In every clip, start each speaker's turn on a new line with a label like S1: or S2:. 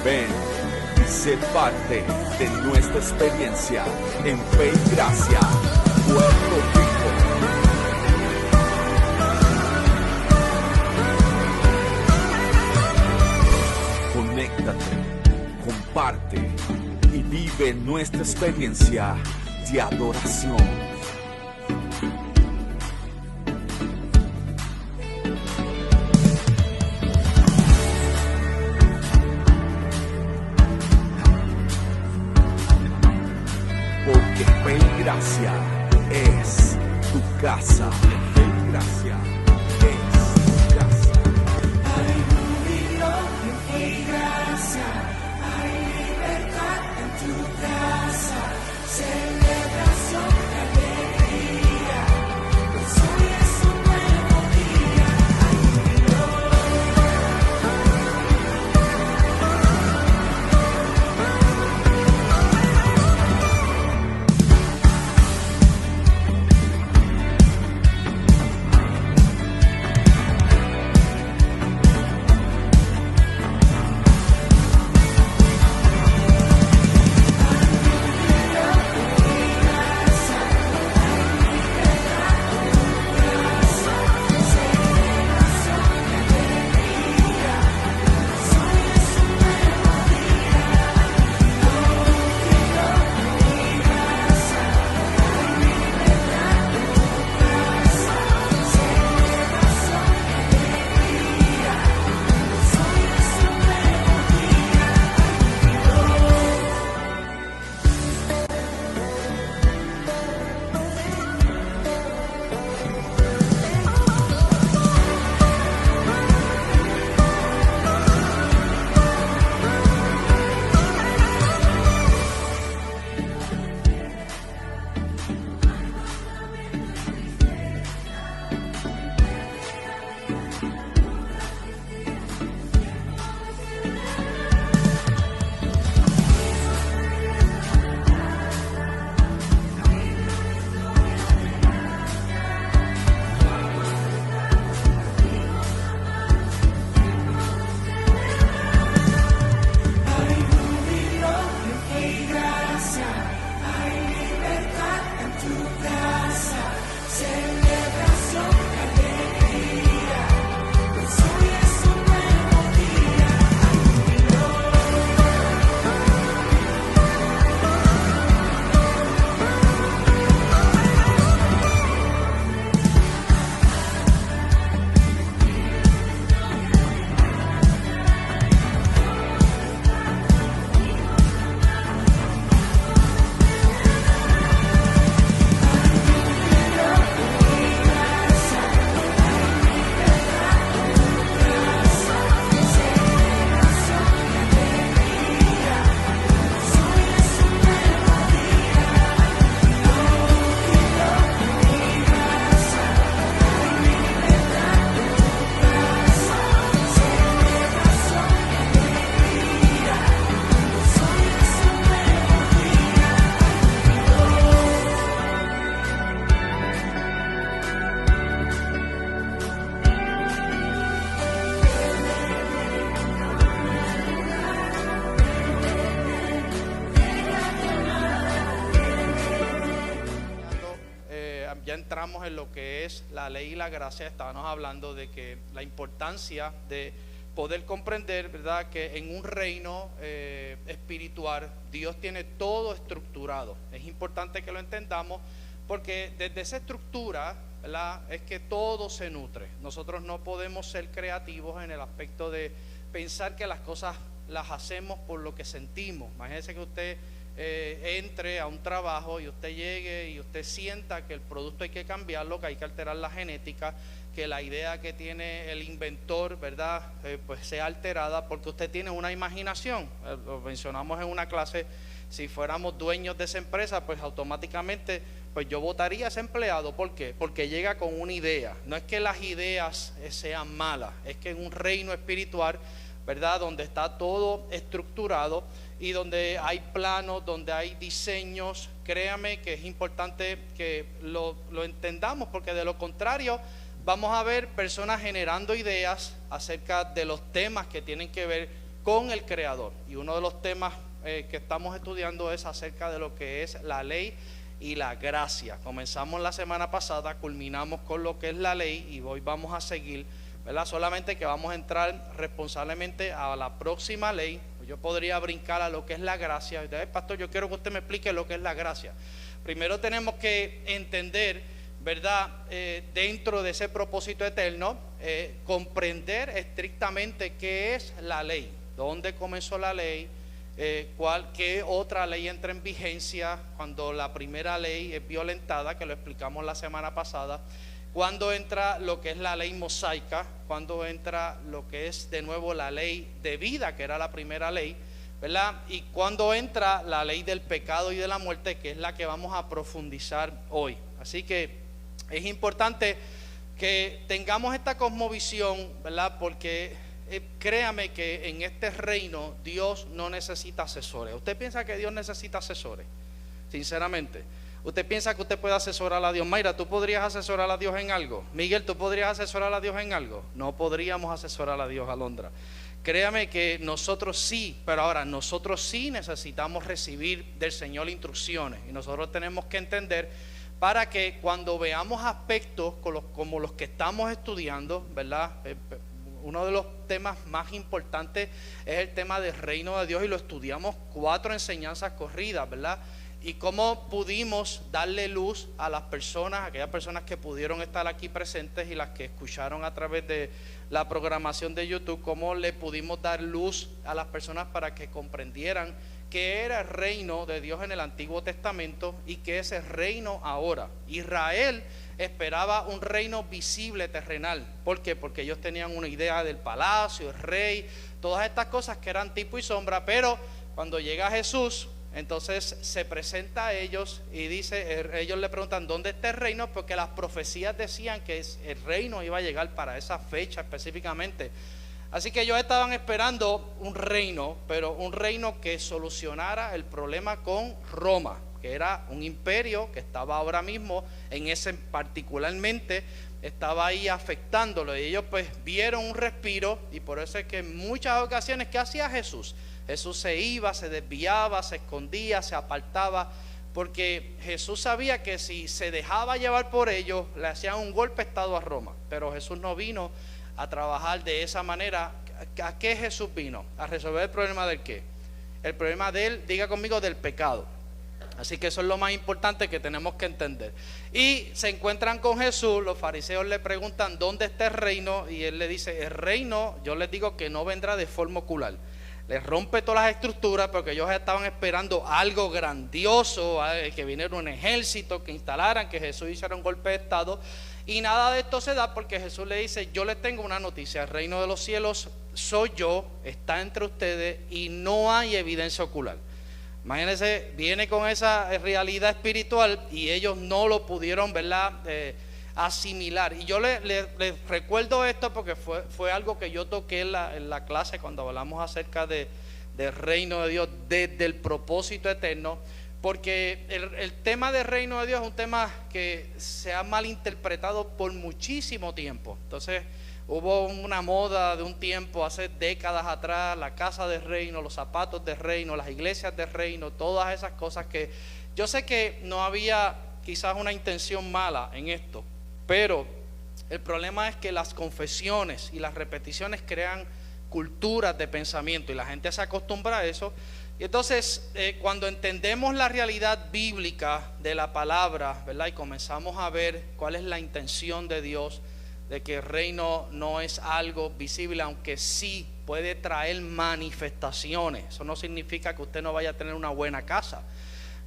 S1: Ven y sé parte de nuestra experiencia en Fe y Gracia, Puerto Rico. Conéctate, comparte y vive nuestra experiencia de adoración. Porque Fe y Gracia es tu casa. Fe y Gracia es tu casa.
S2: Hay júbilo en Fe y Gracia, hay libertad en tu casa, celebración y alegría, pues hoy es un nuevo día. Hay júbilo.
S3: Ya entramos en lo que es la ley y la gracia. Estábamos hablando de que la importancia de poder comprender, ¿verdad?, que en un reino espiritual Dios tiene todo estructurado. Es importante que lo entendamos porque desde esa estructura, ¿verdad?, es que todo se nutre. Nosotros no podemos ser creativos en el aspecto de pensar que las cosas las hacemos por lo que sentimos. Imagínese que usted entre a un trabajo y usted llegue y usted sienta que el producto hay que cambiarlo, que hay que alterar la genética, que la idea que tiene el inventor, ¿verdad?, pues sea alterada porque usted tiene una imaginación. Lo mencionamos en una clase. Si fuéramos dueños de esa empresa, pues automáticamente pues yo votaría a ese empleado. ¿Por qué? Porque llega con una idea. No es que las ideas sean malas, es que en un reino espiritual, ¿verdad?, donde está todo estructurado y donde hay planos, donde hay diseños, créame que es importante que lo entendamos, porque de lo contrario vamos a ver personas generando ideas acerca de los temas que tienen que ver con el Creador. Y uno de los temas que estamos estudiando es acerca de lo que es la ley y la gracia. Comenzamos la semana pasada, culminamos con lo que es la ley y hoy vamos a seguir, ¿verdad? Solamente que vamos a entrar responsablemente a la próxima ley. Yo podría brincar a lo que es la gracia. Entonces, pastor, yo quiero que usted me explique lo que es la gracia. Primero tenemos que entender, ¿verdad? Dentro de ese propósito eterno, comprender estrictamente qué es la ley, dónde comenzó la ley, qué otra ley entra en vigencia cuando la primera ley es violentada, que lo explicamos la semana pasada, cuando entra lo que es la ley mosaica, cuando entra lo que es de nuevo la ley de vida, que era la primera ley, ¿verdad? Y cuando entra la ley del pecado y de la muerte, que es la que vamos a profundizar hoy. Así que es importante que tengamos esta cosmovisión, ¿verdad? Porque créame que en este reino Dios no necesita asesores. ¿Usted piensa que Dios necesita asesores? Sinceramente. ¿Usted piensa que usted puede asesorar a Dios? Mayra, ¿tú podrías asesorar a Dios en algo? Miguel, ¿tú podrías asesorar a Dios en algo? No podríamos asesorar a Dios, Alondra. Créame que nosotros sí, pero ahora nosotros sí necesitamos recibir del Señor instrucciones. Y nosotros tenemos que entender para que cuando veamos aspectos como los que estamos estudiando, ¿verdad? Uno de los temas más importantes es el tema del reino de Dios y lo estudiamos 4 enseñanzas corridas, ¿verdad? Y cómo pudimos darle luz a las personas, aquellas personas que pudieron estar aquí presentes y las que escucharon a través de la programación de YouTube, cómo le pudimos dar luz a las personas para que comprendieran qué era el reino de Dios en el Antiguo Testamento y qué es el reino ahora. Israel esperaba un reino visible, terrenal. ¿Por qué? Porque ellos tenían una idea del palacio, el rey, todas estas cosas que eran tipo y sombra, pero cuando llega Jesús, entonces se presenta a ellos y dice, ellos le preguntan ¿dónde está el reino? Porque las profecías decían que el reino iba a llegar para esa fecha específicamente. Así que ellos estaban esperando un reino, pero un reino que solucionara el problema con Roma, que era un imperio que estaba ahora mismo en ese particularmente, estaba ahí afectándolo. Y ellos pues vieron un respiro y por eso es que en muchas ocasiones, ¿qué hacía Jesús? Jesús se iba, se desviaba, se escondía, se apartaba, porque Jesús sabía que si se dejaba llevar por ellos, le hacían un golpe de estado a Roma. Pero Jesús no vino a trabajar de esa manera. ¿A qué Jesús vino? A resolver el problema del qué. El problema diga conmigo, del pecado. Así que eso es lo más importante que tenemos que entender. Y se encuentran con Jesús, los fariseos le preguntan ¿dónde está el reino? Y él le dice, el reino, yo les digo que no vendrá de forma ocular. Les rompe todas las estructuras porque ellos estaban esperando algo grandioso, que viniera un ejército, que instalaran, que Jesús hiciera un golpe de estado. Y nada de esto se da porque Jesús le dice, yo les tengo una noticia, el reino de los cielos soy yo, está entre ustedes y no hay evidencia ocular. Imagínense, viene con esa realidad espiritual y ellos no lo pudieron, ¿verdad?, asimilar. Y yo les recuerdo esto porque fue algo que yo toqué en la clase cuando hablamos acerca del reino de Dios, desde el propósito eterno. Porque el tema del reino de Dios es un tema que se ha malinterpretado por muchísimo tiempo. Entonces hubo una moda de un tiempo, hace décadas atrás, la casa del reino, los zapatos del reino, las iglesias del reino, todas esas cosas que yo sé que no había quizás una intención mala en esto, pero el problema es que las confesiones y las repeticiones crean culturas de pensamiento y la gente se acostumbra a eso. Y entonces cuando entendemos la realidad bíblica de la palabra, ¿verdad?, y comenzamos a ver cuál es la intención de Dios, de que el reino no es algo visible, aunque sí puede traer manifestaciones. Eso no significa que usted no vaya a tener una buena casa,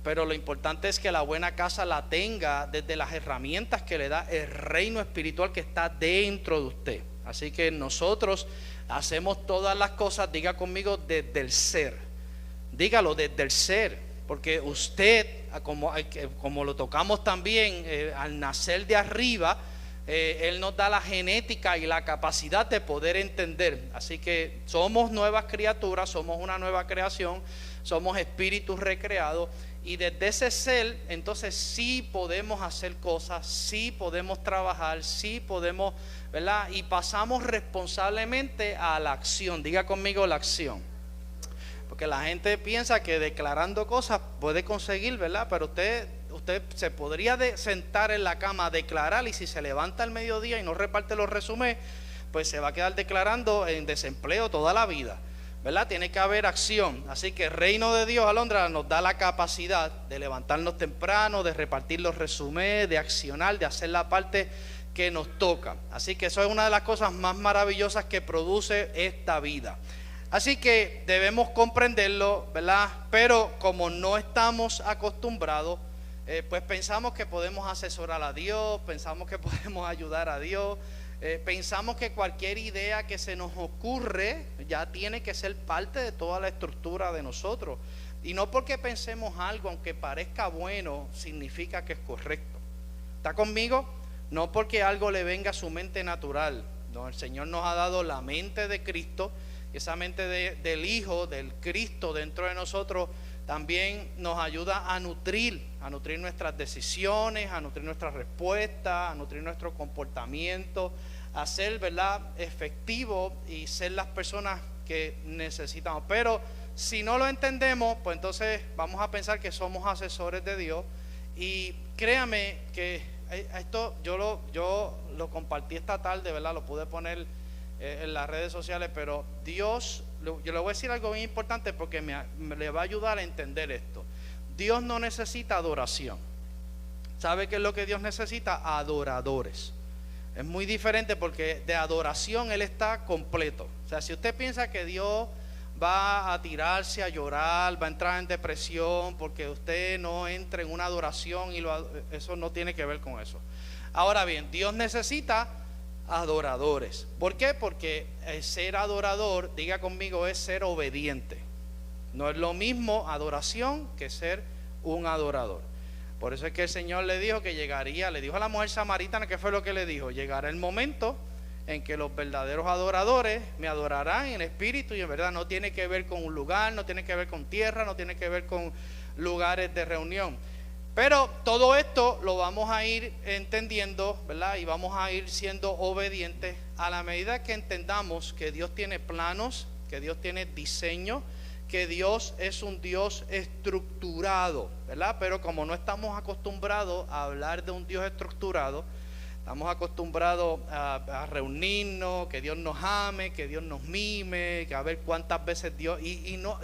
S3: pero lo importante es que la buena casa la tenga desde las herramientas que le da el reino espiritual que está dentro de usted. Así que nosotros hacemos todas las cosas, diga conmigo, desde el ser. Dígalo, desde el ser, porque usted, como lo tocamos también, al nacer de arriba, Él nos da la genética y la capacidad de poder entender. Así que somos nuevas criaturas, somos una nueva creación, somos espíritus recreados. Y desde ese ser, entonces sí podemos hacer cosas, sí podemos trabajar, sí podemos ¿verdad? Y pasamos responsablemente a la acción. Diga conmigo la acción. Porque la gente piensa que declarando cosas puede conseguir, ¿verdad? Pero usted se podría sentar en la cama a declarar, y si se levanta al mediodía y no reparte los resúmenes, pues se va a quedar declarando en desempleo toda la vida, ¿verdad? Tiene que haber acción. Así que el reino de Dios, Alondra, nos da la capacidad de levantarnos temprano, de repartir los resúmenes, de accionar, de hacer la parte que nos toca. Así que eso es una de las cosas más maravillosas que produce esta vida. Así que debemos comprenderlo, ¿verdad? Pero como no estamos acostumbrados, pues pensamos que podemos asesorar a Dios, pensamos que podemos ayudar a Dios, pensamos que cualquier idea que se nos ocurre ya tiene que ser parte de toda la estructura de nosotros. Y no porque pensemos algo, aunque parezca bueno, significa que es correcto. ¿Está conmigo? No porque algo le venga a su mente natural. No, el Señor nos ha dado la mente de Cristo, y esa mente del Hijo, del Cristo dentro de nosotros, también nos ayuda a nutrir nuestras decisiones, a nutrir nuestras respuestas, a nutrir nuestro comportamiento, a ser, ¿verdad?, efectivo y ser las personas que necesitamos. Pero si no lo entendemos, pues entonces vamos a pensar que somos asesores de Dios. Y créame que esto yo lo compartí esta tarde, ¿verdad? Lo pude poner en las redes sociales, pero Dios, yo le voy a decir algo bien importante porque me le va a ayudar a entender esto. Dios no necesita adoración. ¿Sabe qué es lo que Dios necesita? Adoradores. Es muy diferente porque de adoración Él está completo. O sea, si usted piensa que Dios va a tirarse a llorar, va a entrar en depresión porque usted no entra en una adoración, eso no tiene que ver con eso. Ahora bien, Dios necesita adoradores. ¿Por qué? Porque ser adorador, diga conmigo, es ser obediente. No es lo mismo adoración que ser un adorador. Por eso es que el Señor le dijo que llegaría, le dijo a la mujer samaritana, ¿qué fue lo que le dijo? Llegará el momento en que los verdaderos adoradores me adorarán en espíritu y en verdad. No tiene que ver con un lugar, no tiene que ver con tierra, no tiene que ver con lugares de reunión. Pero todo esto lo vamos a ir entendiendo, ¿verdad? Y vamos a ir siendo obedientes a la medida que entendamos que Dios tiene planos, que Dios tiene diseño, que Dios es un Dios estructurado, ¿verdad? Pero como no estamos acostumbrados a hablar de un Dios estructurado, estamos acostumbrados a reunirnos, que Dios nos ame, que Dios nos mime, que a ver cuántas veces Dios,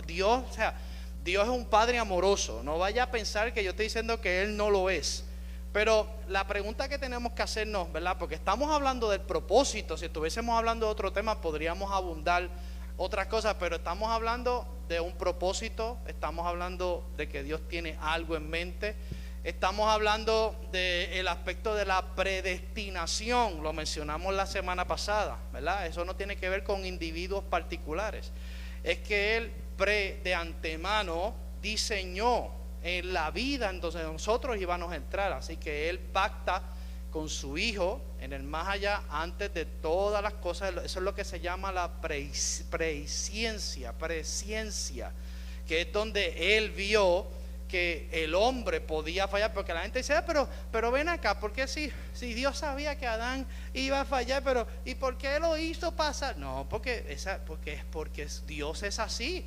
S3: Dios, o sea, Dios es un Padre amoroso. No vaya a pensar que yo estoy diciendo que Él no lo es. Pero la pregunta que tenemos que hacernos, ¿verdad? Porque estamos hablando del propósito. Si estuviésemos hablando de otro tema, podríamos abundar otras cosas. Pero estamos hablando de un propósito. Estamos hablando de que Dios tiene algo en mente. Estamos hablando del aspecto de la predestinación. Lo mencionamos la semana pasada, ¿verdad? Eso no tiene que ver con individuos particulares. Es que Él de antemano diseñó en la vida entonces nosotros íbamos a entrar. Así que Él pacta con su Hijo en el más allá antes de todas las cosas. Eso es lo que se llama la presciencia, que es donde Él vio que el hombre podía fallar, porque la gente dice, pero ven acá, porque si Dios sabía que Adán iba a fallar, pero ¿y por qué lo hizo pasar? No, porque Dios es así.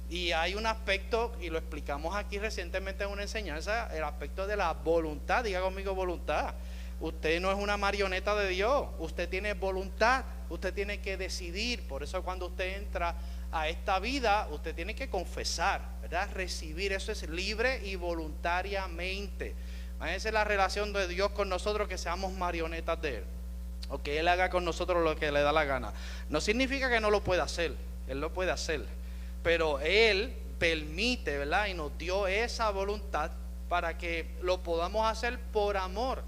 S3: Y hay un aspecto, y lo explicamos aquí recientemente en una enseñanza, el aspecto de la voluntad. Diga conmigo voluntad. Usted no es una marioneta de Dios, usted tiene voluntad, usted tiene que decidir. Por eso cuando usted entra a esta vida, usted tiene que confesar, ¿verdad? Recibir, eso es libre y voluntariamente. Esa es la relación de Dios con nosotros, que seamos marionetas de Él, o que Él haga con nosotros lo que le da la gana. No significa que no lo pueda hacer, Él lo puede hacer, pero Él permite, ¿verdad? Y nos dio esa voluntad para que lo podamos hacer por amor,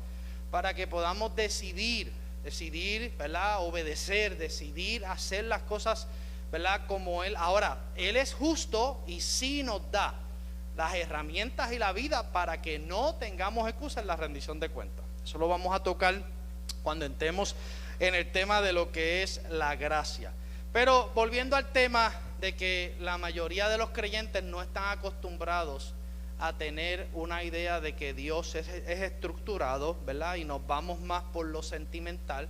S3: para que podamos decidir, ¿verdad? Obedecer, decidir hacer las cosas, ¿verdad? Como Él. Ahora, Él es justo y sí nos da las herramientas y la vida para que no tengamos excusa en la rendición de cuentas. Eso lo vamos a tocar cuando entremos en el tema de lo que es la gracia. Pero volviendo al tema de que la mayoría de los creyentes no están acostumbrados a tener una idea de que Dios es estructurado, ¿verdad? Y nos vamos más por lo sentimental.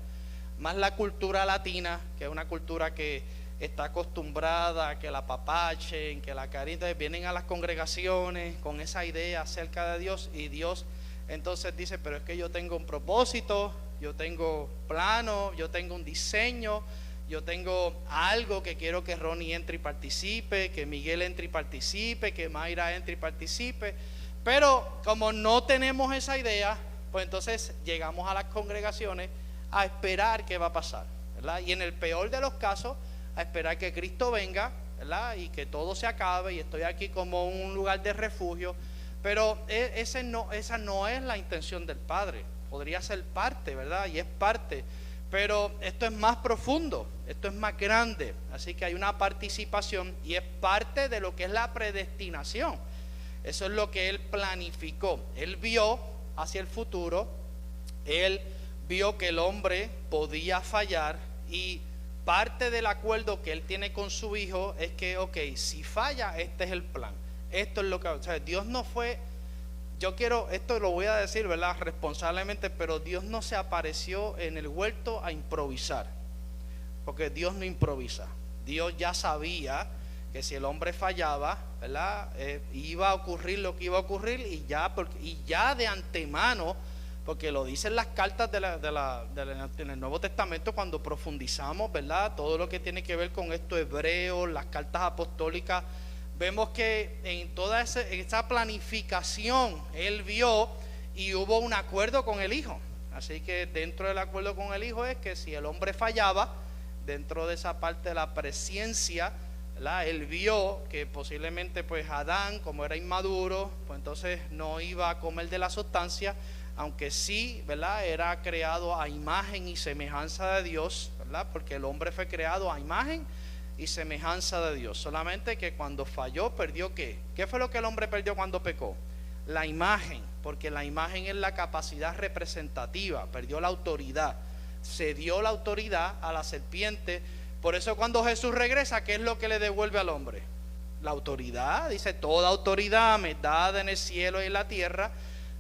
S3: más la cultura latina, que es una cultura que está acostumbrada a que la apapachen, que la carita, vienen a las congregaciones con esa idea acerca de Dios, y Dios entonces dice, pero es que yo tengo un propósito, yo tengo plano, yo tengo un diseño, yo tengo algo que quiero que Ronnie entre y participe, que Miguel entre y participe, que Mayra entre y participe. Pero como no tenemos esa idea, pues entonces llegamos a las congregaciones a esperar qué va a pasar, ¿verdad? Y en el peor de los casos, a esperar que Cristo venga, ¿verdad? Y que todo se acabe y estoy aquí como un lugar de refugio. Pero esa no es la intención del Padre. Podría ser parte, ¿verdad? Y es parte. Pero esto es más profundo, esto es más grande. Así que hay una participación y es parte de lo que es la predestinación. Eso es lo que Él planificó. Él vio hacia el futuro, Él vio que el hombre podía fallar, y parte del acuerdo que Él tiene con su Hijo es que, ok, si falla, este es el plan. Esto es lo que, o sea, Dios no fue, esto lo voy a decir, ¿verdad?, responsablemente, pero Dios no se apareció en el huerto a improvisar, porque Dios no improvisa. Dios ya sabía que si el hombre fallaba, ¿verdad?, iba a ocurrir lo que iba a ocurrir, y ya de antemano, porque lo dicen las cartas en el Nuevo Testamento cuando profundizamos, ¿verdad?, todo lo que tiene que ver con esto hebreo, las cartas apostólicas, vemos que en toda esa planificación Él vio y hubo un acuerdo con el Hijo. Así que dentro del acuerdo con el Hijo es que si el hombre fallaba, dentro de esa parte de la presciencia, ¿verdad?, Él vio que posiblemente pues Adán, como era inmaduro, pues entonces no iba a comer de la sustancia, aunque sí, ¿verdad?, era creado a imagen y semejanza de Dios, ¿verdad?, porque el hombre fue creado a imagen y semejanza de Dios. Solamente que cuando falló, perdió ¿qué? ¿Qué fue lo que el hombre perdió cuando pecó? La imagen, porque la imagen es la capacidad representativa, perdió la autoridad, se dio la autoridad a la serpiente. Por eso cuando Jesús regresa, ¿qué es lo que le devuelve al hombre? La autoridad. Dice, toda autoridad me es dada en el cielo y en la tierra,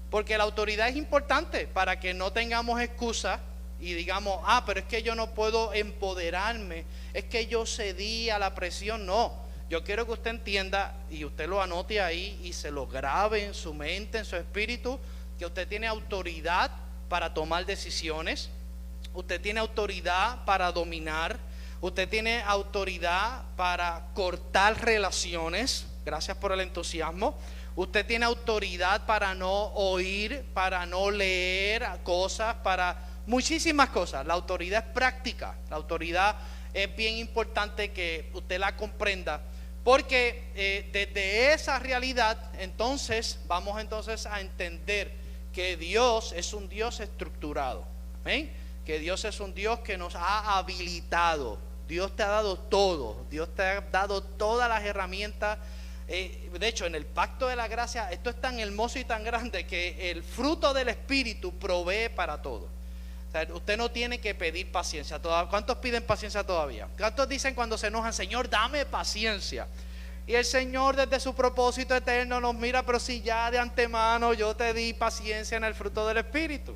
S3: porque la autoridad es importante para que no tengamos excusa y digamos, pero es que yo no puedo empoderarme, es que yo cedí a la presión. No, yo quiero que usted entienda, y usted lo anote ahí y se lo grabe en su mente, en su espíritu, que usted tiene autoridad para tomar decisiones, usted tiene autoridad para dominar, usted tiene autoridad para cortar relaciones. Gracias por el entusiasmo. Usted tiene autoridad para no oír, para no leer cosas, para muchísimas cosas. La autoridad es práctica. La autoridad es bien importante que usted la comprenda, porque desde esa realidad entonces vamos entonces a entender que Dios es un Dios estructurado. ¿Amén? Que Dios es un Dios que nos ha habilitado. Dios te ha dado todo. Dios te ha dado todas las herramientas. De hecho, en el pacto de la gracia, esto es tan hermoso y tan grande que el fruto del Espíritu provee para todo. O sea, usted no tiene que pedir paciencia. ¿Cuántos piden paciencia todavía? ¿Cuántos dicen cuando se enojan, Señor, dame paciencia? Y el Señor desde su propósito eterno nos mira, pero si ya de antemano yo te di paciencia en el fruto del Espíritu.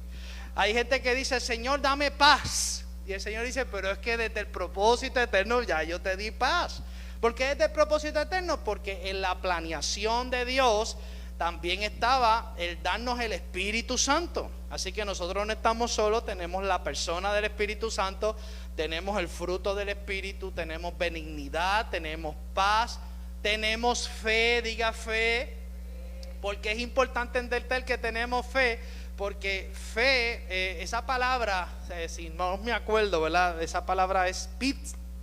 S3: Hay gente que dice, Señor, dame paz. Y el Señor dice, pero es que desde el propósito eterno ya yo te di paz. ¿Por qué desde el propósito eterno? Porque en la planeación de Dios también estaba el darnos el Espíritu Santo. Así que nosotros no estamos solos, tenemos la persona del Espíritu Santo, tenemos el fruto del Espíritu, tenemos benignidad, tenemos paz, tenemos fe. Diga fe, porque es importante entender que tenemos fe, porque fe, esa palabra, si no me acuerdo, ¿verdad? Esa palabra es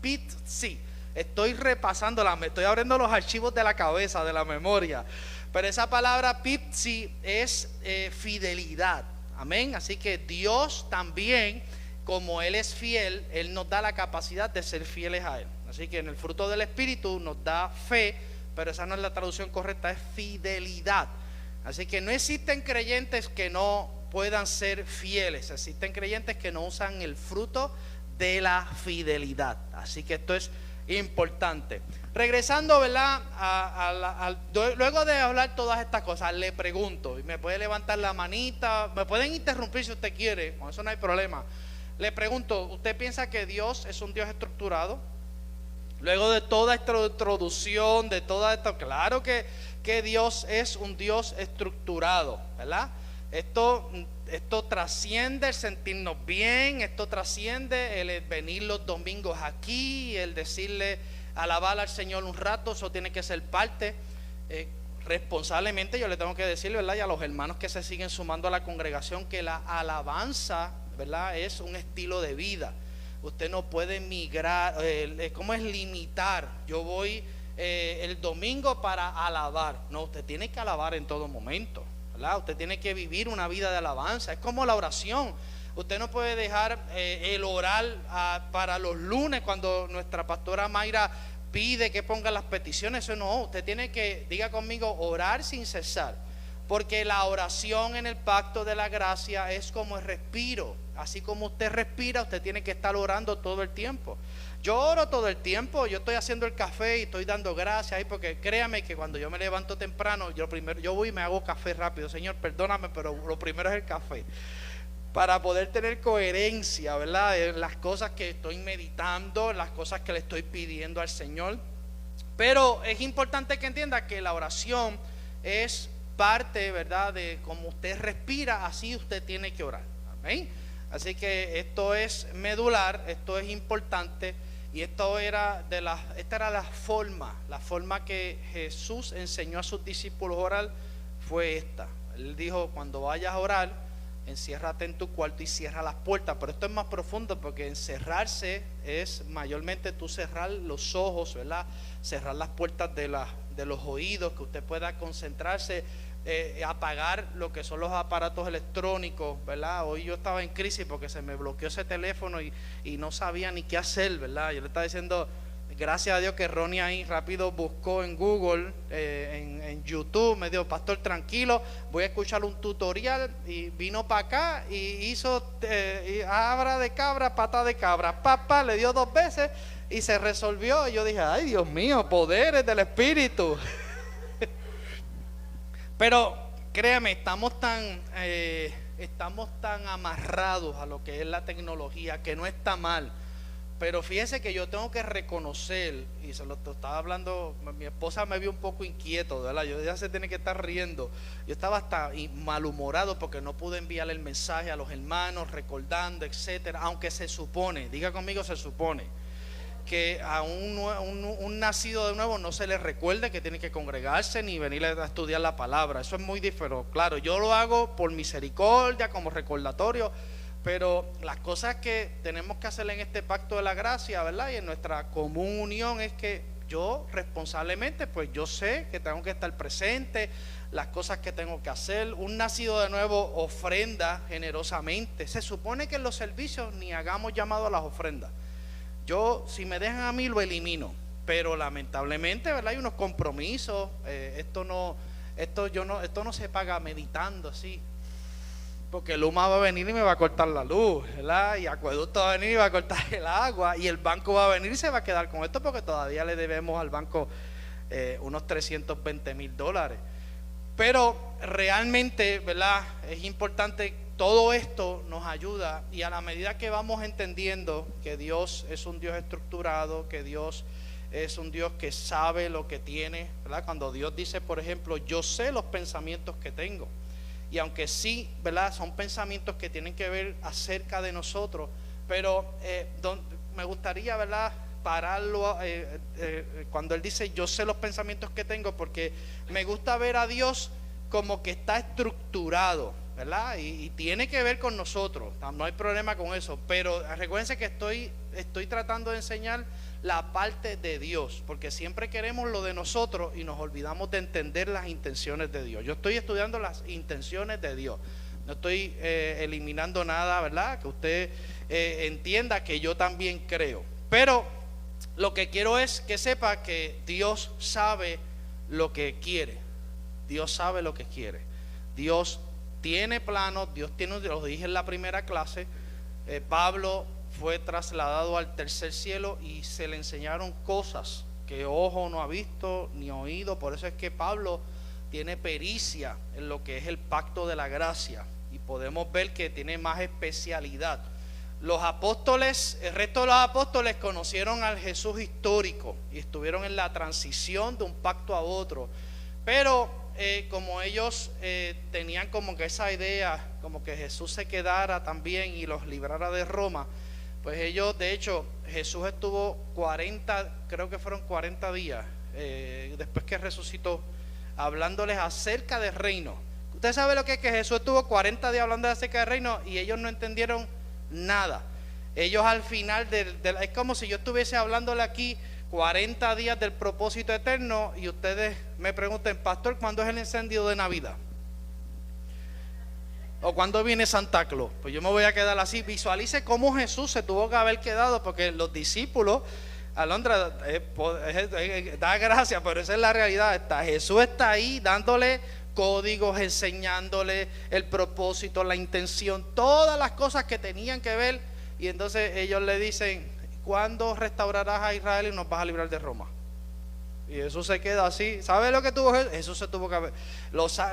S3: pitzi. Estoy repasándola, me estoy abriendo los archivos de la cabeza, de la memoria. Pero esa palabra pitzi es fidelidad. Amén. Así que Dios también, como Él es fiel, Él nos da la capacidad de ser fieles a Él. Así que en el fruto del Espíritu nos da fe, pero esa no es la traducción correcta, es fidelidad. Así que no existen creyentes que no puedan ser fieles. Existen creyentes que no usan el fruto de la fidelidad. Así que esto es importante. Regresando, ¿verdad? Luego de hablar todas estas cosas, le pregunto, y me puede levantar la manita, me pueden interrumpir si usted quiere, con eso no hay problema. Le pregunto, ¿usted piensa que Dios es un Dios estructurado? Luego de toda esta introducción, de toda esto, claro que Dios es un Dios estructurado, ¿verdad? Esto trasciende el sentirnos bien, esto trasciende el venir los domingos aquí, el decirle, alabar al Señor un rato, eso tiene que ser parte. Responsablemente yo le tengo que decir, ¿verdad? Y a los hermanos que se siguen sumando a la congregación, que la alabanza, ¿verdad?, es un estilo de vida. Usted no puede migrar, ¿cómo es limitar? Yo voy el domingo para alabar. No, usted tiene que alabar en todo momento, ¿verdad? Usted tiene que vivir una vida de alabanza. Es como la oración. Usted no puede dejar el orar para los lunes cuando nuestra pastora Mayra pide que ponga las peticiones. Eso no, usted tiene que, diga conmigo, orar sin cesar. Porque la oración en el pacto de la gracia es como el respiro. Así como usted respira, usted tiene que estar orando todo el tiempo. Yo oro todo el tiempo, yo estoy haciendo el café y estoy dando gracias ahí, porque créame que cuando yo me levanto temprano, yo voy y me hago café rápido. Señor, perdóname, pero lo primero es el café. Para poder tener coherencia, ¿verdad?, en las cosas que estoy meditando, en las cosas que le estoy pidiendo al Señor. Pero es importante que entienda que la oración es parte, ¿verdad?, de cómo usted respira, así usted tiene que orar. Amén. Así que esto es medular, esto es importante, y esta era la forma que Jesús enseñó a sus discípulos a orar, fue esta. Él dijo, cuando vayas a orar, enciérrate en tu cuarto y cierra las puertas. Pero esto es más profundo, porque encerrarse es mayormente tú cerrar los ojos, ¿verdad?, cerrar las puertas de los oídos, que usted pueda concentrarse, apagar lo que son los aparatos electrónicos, ¿verdad? Hoy yo estaba en crisis porque se me bloqueó ese teléfono y no sabía ni qué hacer, ¿verdad? Yo le estaba diciendo, gracias a Dios que Ronnie ahí rápido buscó en Google, en YouTube, me dijo, pastor, tranquilo, voy a escuchar un tutorial, y vino para acá y hizo abra de cabra, pata de cabra, papá, le dio 2 veces y se resolvió. Y yo dije, ay, Dios mío, poderes del Espíritu. Pero créame, estamos tan amarrados a lo que es la tecnología, que no está mal. Pero fíjese que yo tengo que reconocer, y se lo estaba hablando, mi esposa me vio un poco inquieto, ¿verdad? Yo ya se tiene que estar riendo. Yo estaba hasta malhumorado porque no pude enviarle el mensaje a los hermanos, recordando, etcétera. Aunque se supone, diga conmigo, se supone que a un nacido de nuevo no se le recuerde que tiene que congregarse ni venir a estudiar la palabra. Eso es muy diferente. Claro, yo lo hago por misericordia, como recordatorio, pero las cosas que tenemos que hacer en este pacto de la gracia, ¿verdad?, y en nuestra común unión, es que yo responsablemente, pues yo sé que tengo que estar presente, las cosas que tengo que hacer. Un nacido de nuevo ofrenda generosamente. Se supone que en los servicios ni hagamos llamado a las ofrendas. Yo, si me dejan a mí, lo elimino, pero lamentablemente, ¿verdad?, hay unos compromisos. Esto no se paga meditando así, porque Luma va a venir y me va a cortar la luz, ¿verdad?, y Acueducto va a venir y va a cortar el agua, y el banco va a venir y se va a quedar con esto, porque todavía le debemos al banco unos $320,000. Pero realmente, ¿verdad?, es importante. Todo esto nos ayuda, y a la medida que vamos entendiendo que Dios es un Dios estructurado, que Dios es un Dios que sabe lo que tiene, ¿verdad? Cuando Dios dice, por ejemplo, yo sé los pensamientos que tengo, y aunque sí, ¿verdad?, son pensamientos que tienen que ver acerca de nosotros, pero me gustaría, ¿verdad?, pararlo cuando Él dice yo sé los pensamientos que tengo, porque me gusta ver a Dios como que está estructurado, ¿verdad? Y tiene que ver con nosotros, no hay problema con eso, pero recuérdense que estoy tratando de enseñar la parte de Dios, porque siempre queremos lo de nosotros y nos olvidamos de entender las intenciones de Dios. Yo estoy estudiando las intenciones de Dios, no estoy eliminando nada, ¿verdad?, que usted entienda que yo también creo, pero lo que quiero es que sepa que Dios sabe lo que quiere. Dios sabe lo que quiere. Dios tiene planos, Dios tiene, lo dije en la primera clase, Pablo fue trasladado al tercer cielo y se le enseñaron cosas que ojo no ha visto ni oído. Por eso es que Pablo tiene pericia en lo que es el pacto de la gracia, y podemos ver que tiene más especialidad. los apóstoles, el resto de los apóstoles conocieron al Jesús histórico y estuvieron en la transición de un pacto a otro. Pero como ellos tenían como que esa idea, como que Jesús se quedara también y los librara de Roma, pues ellos, de hecho, Jesús estuvo 40, creo que fueron 40 días, después que resucitó, hablándoles acerca del reino. Usted sabe lo que es que Jesús estuvo 40 días hablando acerca del reino y ellos no entendieron nada. Ellos al final es como si yo estuviese hablándole aquí 40 días del propósito eterno y ustedes me pregunten, pastor, ¿cuándo es el encendido de Navidad? ¿O cuándo viene Santa Claus? Pues yo me voy a quedar así. Visualice cómo Jesús se tuvo que haber quedado, porque los discípulos, Alondra, da gracias, pero esa es la realidad. Jesús está ahí dándole códigos, enseñándole el propósito, la intención, todas las cosas que tenían que ver. Y entonces ellos le dicen, ¿cuándo restaurarás a Israel y nos vas a librar de Roma? Y Jesús se queda así. ¿Sabe lo que tuvo Jesús? Jesús se tuvo que haber,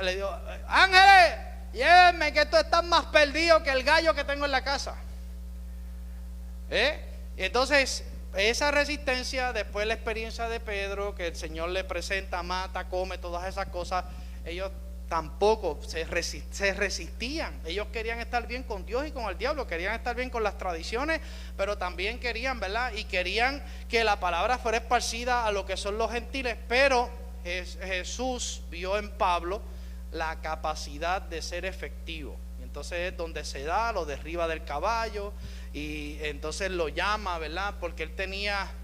S3: le dijo, ángeles, llévenme que tú estás más perdido que el gallo que tengo en la casa. Y entonces esa resistencia, después la experiencia de Pedro, que el Señor le presenta, mata, come, todas esas cosas, ellos tampoco se resistían. Ellos querían estar bien con Dios y con el diablo, querían estar bien con las tradiciones, pero también querían, ¿verdad? Y querían que la palabra fuera esparcida a lo que son los gentiles. Pero Jesús vio en Pablo la capacidad de ser efectivo, y entonces es donde se da, lo derriba del caballo y entonces lo llama, ¿verdad? Porque él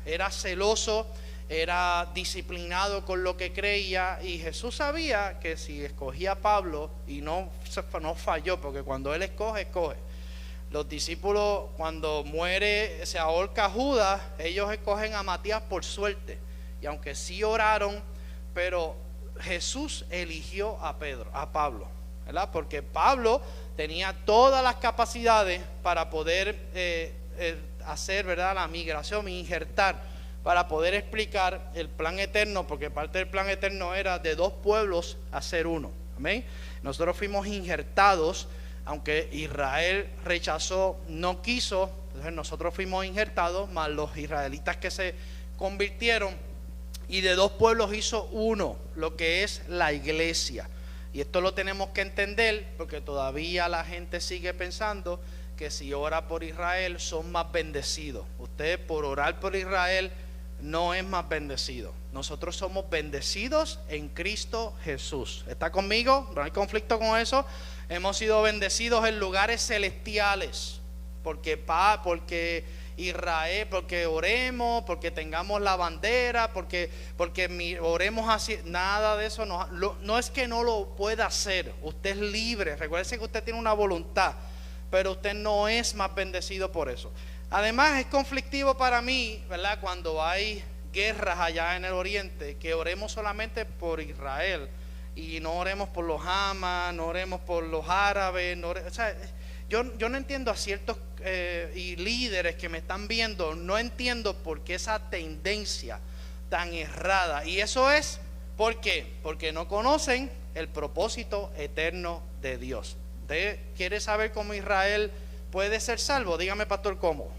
S3: era celoso, era disciplinado con lo que creía, y Jesús sabía que si escogía a Pablo, y no falló, porque cuando él escoge. Los discípulos, cuando muere, se ahorca Judas, ellos escogen a Matías por suerte, y aunque sí oraron, pero Jesús eligió a Pablo, ¿verdad? Porque Pablo tenía todas las capacidades para poder hacer, ¿verdad?, la migración, injertar, para poder explicar el plan eterno, porque parte del plan eterno era de dos pueblos hacer uno. Amén. Nosotros fuimos injertados, aunque Israel rechazó, no quiso, entonces nosotros fuimos injertados, más los israelitas que se convirtieron, y de dos pueblos hizo uno, lo que es la iglesia. Y esto lo tenemos que entender, porque todavía la gente sigue pensando que si ora por Israel son más bendecidos. Usted, por orar por Israel, no es más bendecido. Nosotros somos bendecidos en Cristo Jesús. ¿Está conmigo? No hay conflicto con eso. Hemos sido bendecidos en lugares celestiales, porque Israel, porque oremos, porque tengamos la bandera, porque oremos así. Nada de eso. No es que no lo pueda hacer. Usted es libre. Recuerde que usted tiene una voluntad, pero usted no es más bendecido por eso. Además, es conflictivo para mí, ¿verdad?, cuando hay guerras allá en el oriente, que oremos solamente por Israel y no oremos por los Hamas, no oremos por los árabes. Yo no entiendo a ciertos y líderes que me están viendo, no entiendo por qué esa tendencia tan errada. Y eso es, ¿por qué? Porque no conocen el propósito eterno de Dios. ¿Usted quiere saber cómo Israel puede ser salvo? Dígame, pastor, ¿cómo?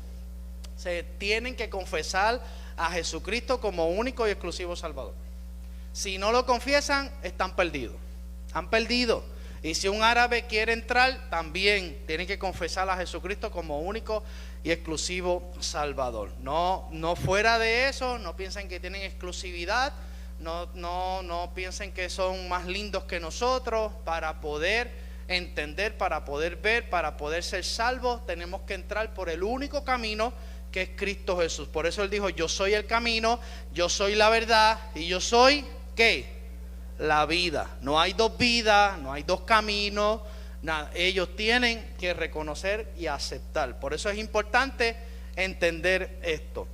S3: Se tienen que confesar a Jesucristo como único y exclusivo Salvador. Si no lo confiesan, están perdidos. Han perdido. Y si un árabe quiere entrar, también tienen que confesar a Jesucristo como único y exclusivo Salvador. No fuera de eso, no piensen que tienen exclusividad, no piensen que son más lindos que nosotros. Para poder entender, para poder ver, para poder ser salvos, tenemos que entrar por el único camino, que es Cristo Jesús. Por eso él dijo, yo soy el camino, yo soy la verdad y yo soy, ¿qué? La vida. No hay dos vidas, no hay dos caminos, nada. Ellos tienen que reconocer y aceptar. Por eso es importante entender esto.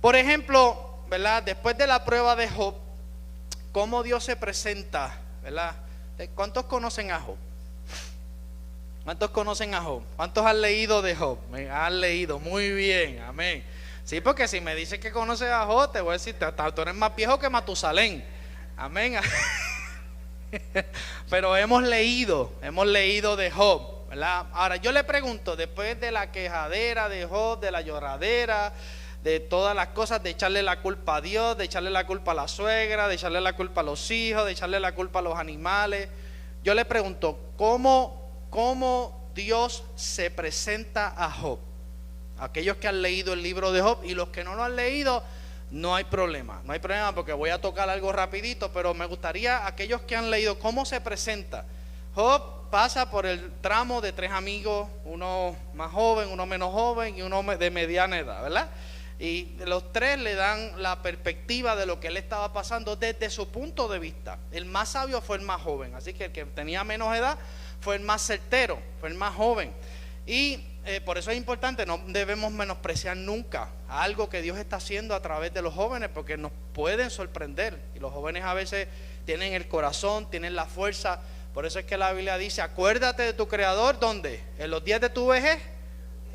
S3: Por ejemplo, ¿verdad?, después de la prueba de Job, cómo Dios se presenta, ¿verdad? ¿Cuántos conocen a Job? ¿Cuántos conocen a Job? ¿Cuántos han leído de Job? Me han leído, muy bien, amén. Sí, porque si me dices que conoces a Job, te voy a decir, tú eres más viejo que Matusalén. Amén. Pero hemos leído de Job. ¿verdad? Ahora yo le pregunto, después de la quejadera de Job, de la lloradera, de todas las cosas, de echarle la culpa a Dios, de echarle la culpa a la suegra, de echarle la culpa a los hijos, de echarle la culpa a los animales, yo le pregunto, ¿cómo Dios se presenta a Job? Aquellos que han leído el libro de Job y los que no lo han leído, no hay problema porque voy a tocar algo rapidito, pero me gustaría aquellos que han leído cómo se presenta. Job pasa por el tramo de 3 amigos, uno más joven, uno menos joven y uno de mediana edad, ¿verdad? Y los 3 le dan la perspectiva de lo que él estaba pasando desde su punto de vista. El más sabio fue el más joven, así que el que tenía menos edad fue el más certero, fue el más joven. Y por eso es importante, no debemos menospreciar nunca algo que Dios está haciendo a través de los jóvenes, porque nos pueden sorprender. Y los jóvenes a veces tienen el corazón, tienen la fuerza. Por eso es que la Biblia dice, acuérdate de tu Creador, ¿dónde? En los días de tu vejez,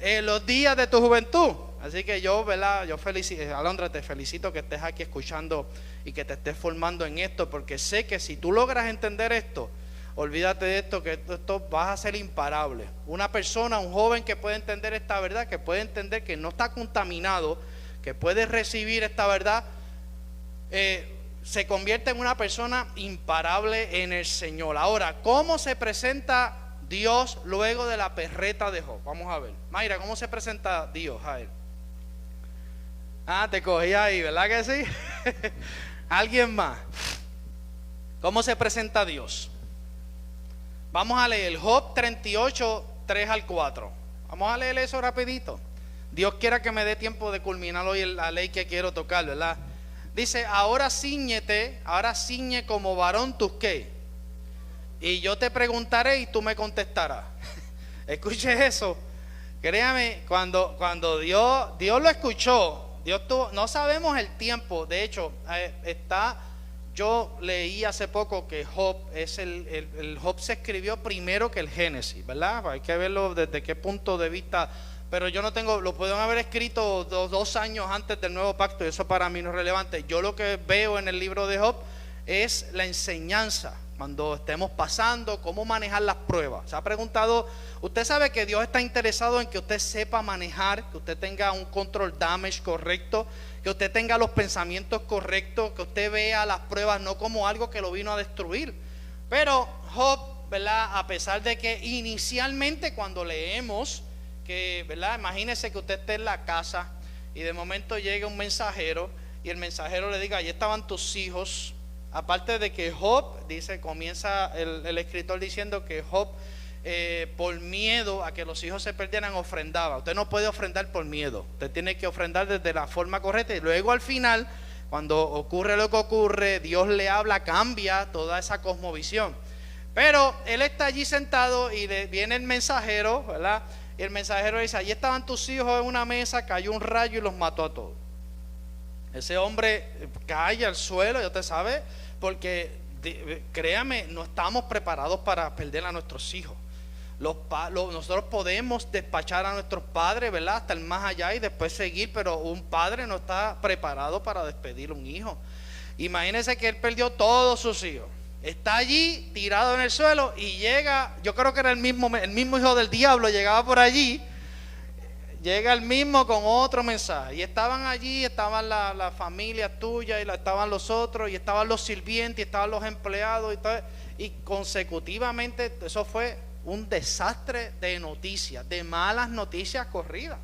S3: en los días de tu juventud. Así que yo, ¿verdad? Yo felicito, Alondra, te felicito que estés aquí escuchando y que te estés formando en esto, porque sé que si tú logras entender esto, olvídate de esto, que esto vas a ser imparable. Una persona, un joven que puede entender esta verdad, que puede entender que no está contaminado, que puede recibir esta verdad, se convierte en una persona imparable en el Señor. Ahora, ¿cómo se presenta Dios luego de la perreta de Job? Vamos a ver. Mayra, ¿cómo se presenta Dios a él? Te cogí ahí, ¿verdad que sí? ¿Alguien más? ¿Cómo se presenta Dios? Vamos a leer Job 38, 3 al 4. Vamos a leer eso rapidito. Dios quiera que me dé tiempo de culminar hoy la ley que quiero tocar, ¿verdad? Dice, ahora ciñe como varón tus qué. Y yo te preguntaré y tú me contestarás. Escuche eso. Créame, cuando Dios lo escuchó, no sabemos el tiempo. De hecho, yo leí hace poco que Job el Job se escribió primero que el Génesis, ¿verdad? Hay que verlo desde qué punto de vista. Pero yo no tengo, lo pueden haber escrito 2 años antes del nuevo pacto y eso para mí no es relevante. Yo lo que veo en el libro de Job es la enseñanza. Cuando estemos pasando, cómo manejar las pruebas. Se ha preguntado, usted sabe que Dios está interesado en que usted sepa manejar, que usted tenga un control damage correcto, que usted tenga los pensamientos correctos, que usted vea las pruebas no como algo que lo vino a destruir. Pero Job, ¿verdad? A pesar de que inicialmente cuando leemos que, ¿verdad? Imagínese que usted esté en la casa y de momento llega un mensajero y el mensajero le diga, allí estaban tus hijos. Aparte de que Job, comienza el escritor diciendo que Job, por miedo a que los hijos se perdieran, ofrendaba. Usted no puede ofrendar por miedo, usted tiene que ofrendar desde la forma correcta. Y luego al final, cuando ocurre lo que ocurre, Dios le habla, cambia toda esa cosmovisión. Pero él está allí sentado y viene el mensajero, ¿verdad? Y el mensajero dice, allí estaban tus hijos en una mesa, cayó un rayo y los mató a todos. Ese hombre cae al suelo, ya usted sabe, porque créame, no estamos preparados para perder a nuestros hijos. Nosotros podemos despachar a nuestros padres, ¿verdad? Hasta el más allá y después seguir, pero un padre no está preparado para despedir a un hijo. Imagínense que él perdió todos sus hijos. Está allí tirado en el suelo y llega, yo creo que era el mismo hijo del diablo, llegaba por allí. Llega el mismo con otro mensaje. Y estaban allí, estaban la familia tuya, y estaban los otros, y estaban los sirvientes, y estaban los empleados, y consecutivamente eso fue un desastre de noticias, de malas noticias corridas.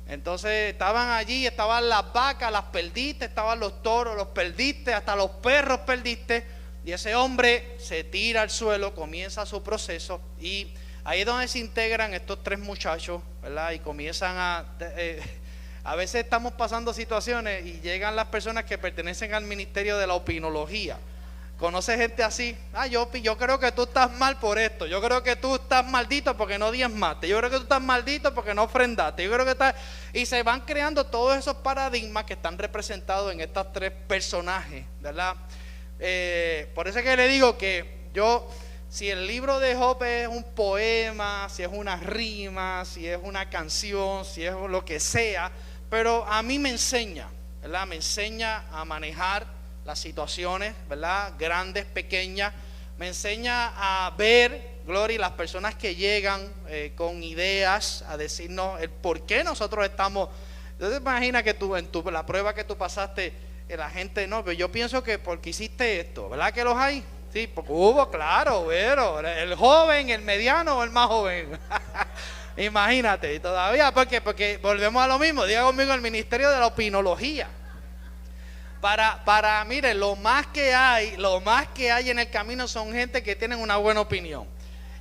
S3: Entonces estaban allí, estaban las vacas, las perdiste, estaban los toros, los perdiste, hasta los perros perdiste. Y ese hombre se tira al suelo, comienza su proceso y ahí es donde se integran estos 3 muchachos, ¿verdad? Y comienzan a veces estamos pasando situaciones y llegan las personas que pertenecen al ministerio de la opinología. ¿Conoce gente así? Yo creo que tú estás mal por esto. Yo creo que tú estás maldito porque no diezmaste. Yo creo que tú estás maldito porque no ofrendaste. Yo creo que estás... Y se van creando todos esos paradigmas que están representados en estos 3 personajes, ¿verdad? Por eso es que le digo que si el libro de Job es un poema, si es una rima, si es una canción, si es lo que sea, pero a mí me enseña, ¿verdad? Me enseña a manejar las situaciones, ¿verdad? Grandes, pequeñas, me enseña a ver, Gloria, las personas que llegan con ideas a decirnos el por qué nosotros estamos. Entonces imagina que tú la prueba que tú pasaste, la gente, no, pero yo pienso que porque hiciste esto, ¿verdad que los hay? Sí, porque hubo, claro, pero el joven, el mediano o el más joven. Imagínate, y todavía, porque volvemos a lo mismo, diga conmigo, el ministerio de la opinología. Mire, lo más que hay en el camino son gente que tienen una buena opinión.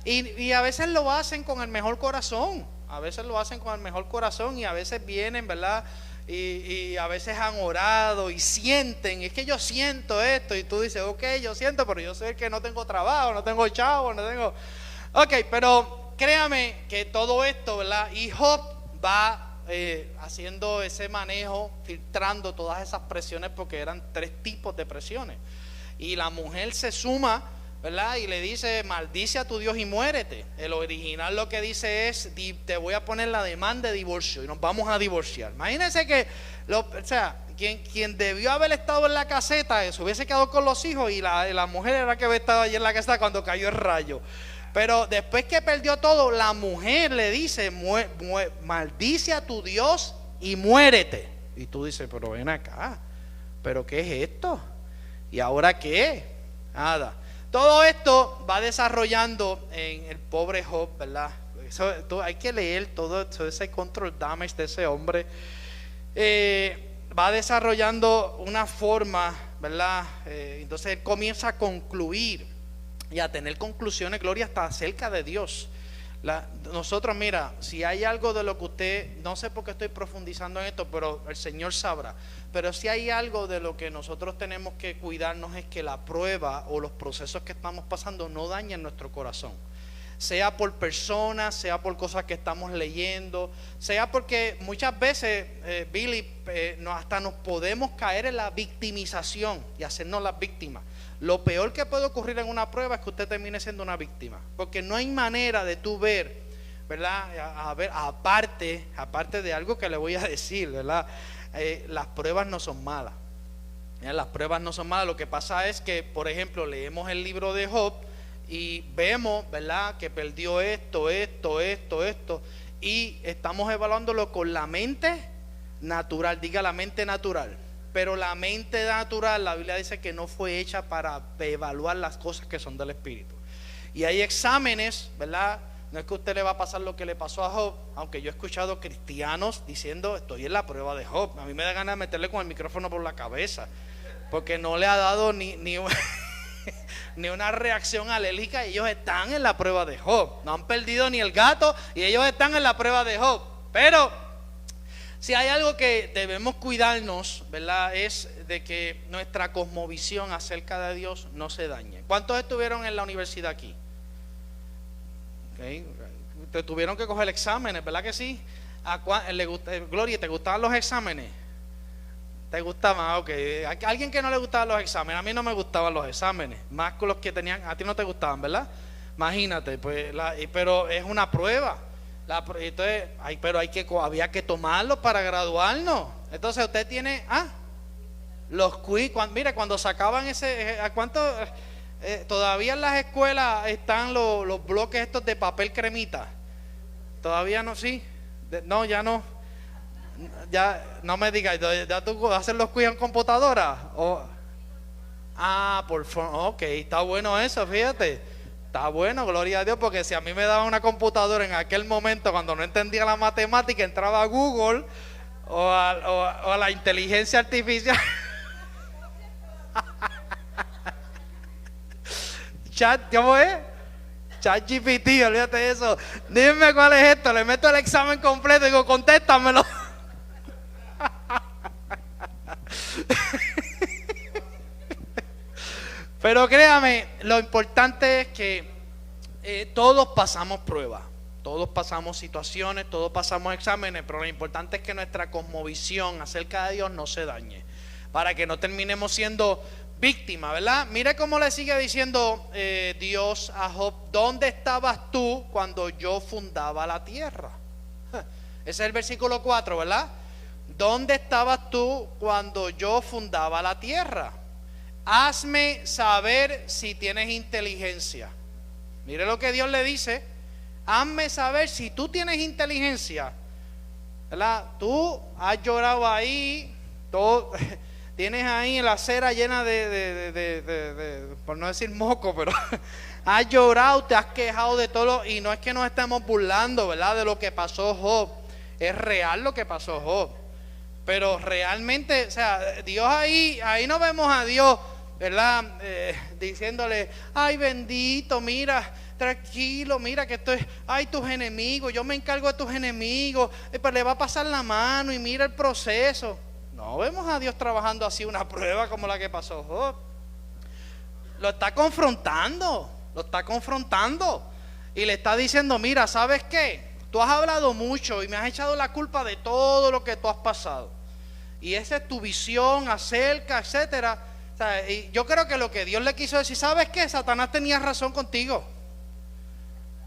S3: Y a veces lo hacen con el mejor corazón. A veces lo hacen con el mejor corazón y a veces vienen, ¿verdad? Y a veces han orado y sienten, es que yo siento esto. Y tú dices, ok, yo siento, pero yo sé que no tengo trabajo, no tengo chavo, no tengo. Ok, pero créame que todo esto, ¿verdad? Y Job va haciendo ese manejo, filtrando todas esas presiones, porque eran 3 tipos de presiones. Y la mujer se suma, ¿verdad? Y le dice, maldice a tu Dios y muérete. El original lo que dice es, te voy a poner la demanda de divorcio y nos vamos a divorciar. Imagínense que, quien debió haber estado en la caseta, se hubiese quedado con los hijos y la mujer era la que había estado allí en la caseta cuando cayó el rayo. Pero después que perdió todo, la mujer le dice, maldice a tu Dios y muérete. Y tú dices, pero ven acá, ¿pero qué es esto? ¿Y ahora qué? Nada. Todo esto va desarrollando en el pobre Job, ¿verdad? Hay que leer todo ese control damage de ese hombre. Va desarrollando una forma, ¿verdad? Entonces él comienza a concluir y a tener conclusiones, Gloria, hasta acerca de Dios. Nosotros, mira, si hay algo de lo que usted, no sé por qué estoy profundizando en esto, pero el Señor sabrá. Pero si hay algo de lo que nosotros tenemos que cuidarnos, es que la prueba o los procesos que estamos pasando no dañen nuestro corazón. Sea por personas, sea por cosas que estamos leyendo, sea porque muchas veces, Billy, hasta nos podemos caer en la victimización y hacernos las víctimas. Lo peor que puede ocurrir en una prueba es que usted termine siendo una víctima, porque no hay manera de tú ver, ¿verdad? Aparte de algo que le voy a decir, ¿verdad? Las pruebas no son malas. Las pruebas no son malas. Lo que pasa es que, por ejemplo, leemos el libro de Job y vemos, ¿verdad?, que perdió esto, y estamos evaluándolo con la mente natural. Diga, la mente natural. Pero la mente natural, la Biblia dice que no fue hecha para evaluar las cosas que son del Espíritu. Y hay exámenes, ¿verdad? No es que a usted le va a pasar lo que le pasó a Job, aunque yo he escuchado cristianos diciendo, estoy en la prueba de Job. A mí me da ganas de meterle con el micrófono por la cabeza, porque no le ha dado ni una reacción alérgica. Ellos están en la prueba de Job. No han perdido ni el gato y ellos están en la prueba de Job. Pero si hay algo que debemos cuidarnos, ¿verdad?, es de que nuestra cosmovisión acerca de Dios no se dañe. ¿Cuántos estuvieron en la universidad aquí? Okay. Te tuvieron que coger exámenes, ¿verdad que sí? Gloria, ¿te gustaban los exámenes? ¿Te gustaban? Ok. ¿Alguien que no le gustaban los exámenes? A mí no me gustaban los exámenes, más con los que tenían. A ti no te gustaban, ¿verdad? Imagínate, pues, pero es una prueba. Entonces, había que tomarlo para graduarnos. Entonces usted tiene los quiz. Mire, cuando sacaban todavía en las escuelas están los bloques estos de papel cremita. Todavía no, sí. No, ya no. Ya no me digas, ya tú haces los quiz en computadora. Por favor, ok, está bueno eso, fíjate. Está bueno, gloria a Dios, porque si a mí me daban una computadora en aquel momento, cuando no entendía la matemática, entraba a Google o a la inteligencia artificial. ¿Cómo es? ChatGPT, olvídate de eso. Dime cuál es esto, le meto el examen completo y digo, contéstamelo. Pero créame, lo importante es que todos pasamos pruebas, todos pasamos situaciones, todos pasamos exámenes, pero lo importante es que nuestra cosmovisión acerca de Dios no se dañe, para que no terminemos siendo víctimas, ¿verdad? Mire cómo le sigue diciendo Dios a Job: ¿dónde estabas tú cuando yo fundaba la tierra? Ese es el versículo 4, ¿verdad? ¿Dónde estabas tú cuando yo fundaba la tierra? hazme saber si tienes inteligencia. Mire lo que Dios le dice, hazme saber si tú tienes inteligencia, ¿verdad? Tú has llorado ahí, todo, tienes ahí la acera llena de por no decir moco, pero has llorado, te has quejado de todo, y no es que nos estemos burlando, ¿verdad?, de lo que pasó Job. Es real lo que pasó Job, pero realmente, o sea, Dios ahí no vemos a Dios, ¿verdad?, diciéndole, ay bendito, mira, tranquilo, mira que estoy, ay tus enemigos, yo me encargo de tus enemigos, pero le va a pasar la mano y mira el proceso. No vemos a Dios trabajando así una prueba como la que pasó Job. Lo está confrontando y le está diciendo, mira, ¿sabes qué? Tú has hablado mucho y me has echado la culpa de todo lo que tú has pasado, y esa es tu visión acerca, etcétera. O sea, y yo creo que lo que Dios le quiso decir, ¿sabes qué? Satanás tenía razón contigo.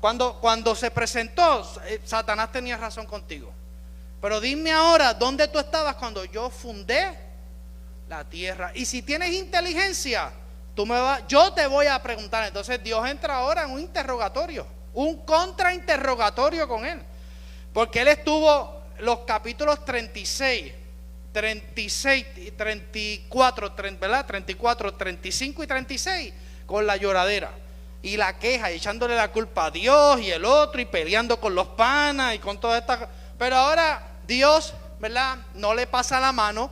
S3: Cuando se presentó, Satanás tenía razón contigo. Pero dime ahora, ¿dónde tú estabas cuando yo fundé la tierra? Y si tienes inteligencia, yo te voy a preguntar. Entonces Dios entra ahora en un interrogatorio, un contrainterrogatorio con él, porque él estuvo los capítulos 36, 34, ¿verdad? 34, 35 y 36 con la lloradera y la queja, y echándole la culpa a Dios y el otro, y peleando con los panas y con toda esta. Pero ahora Dios, ¿verdad?, no le pasa la mano,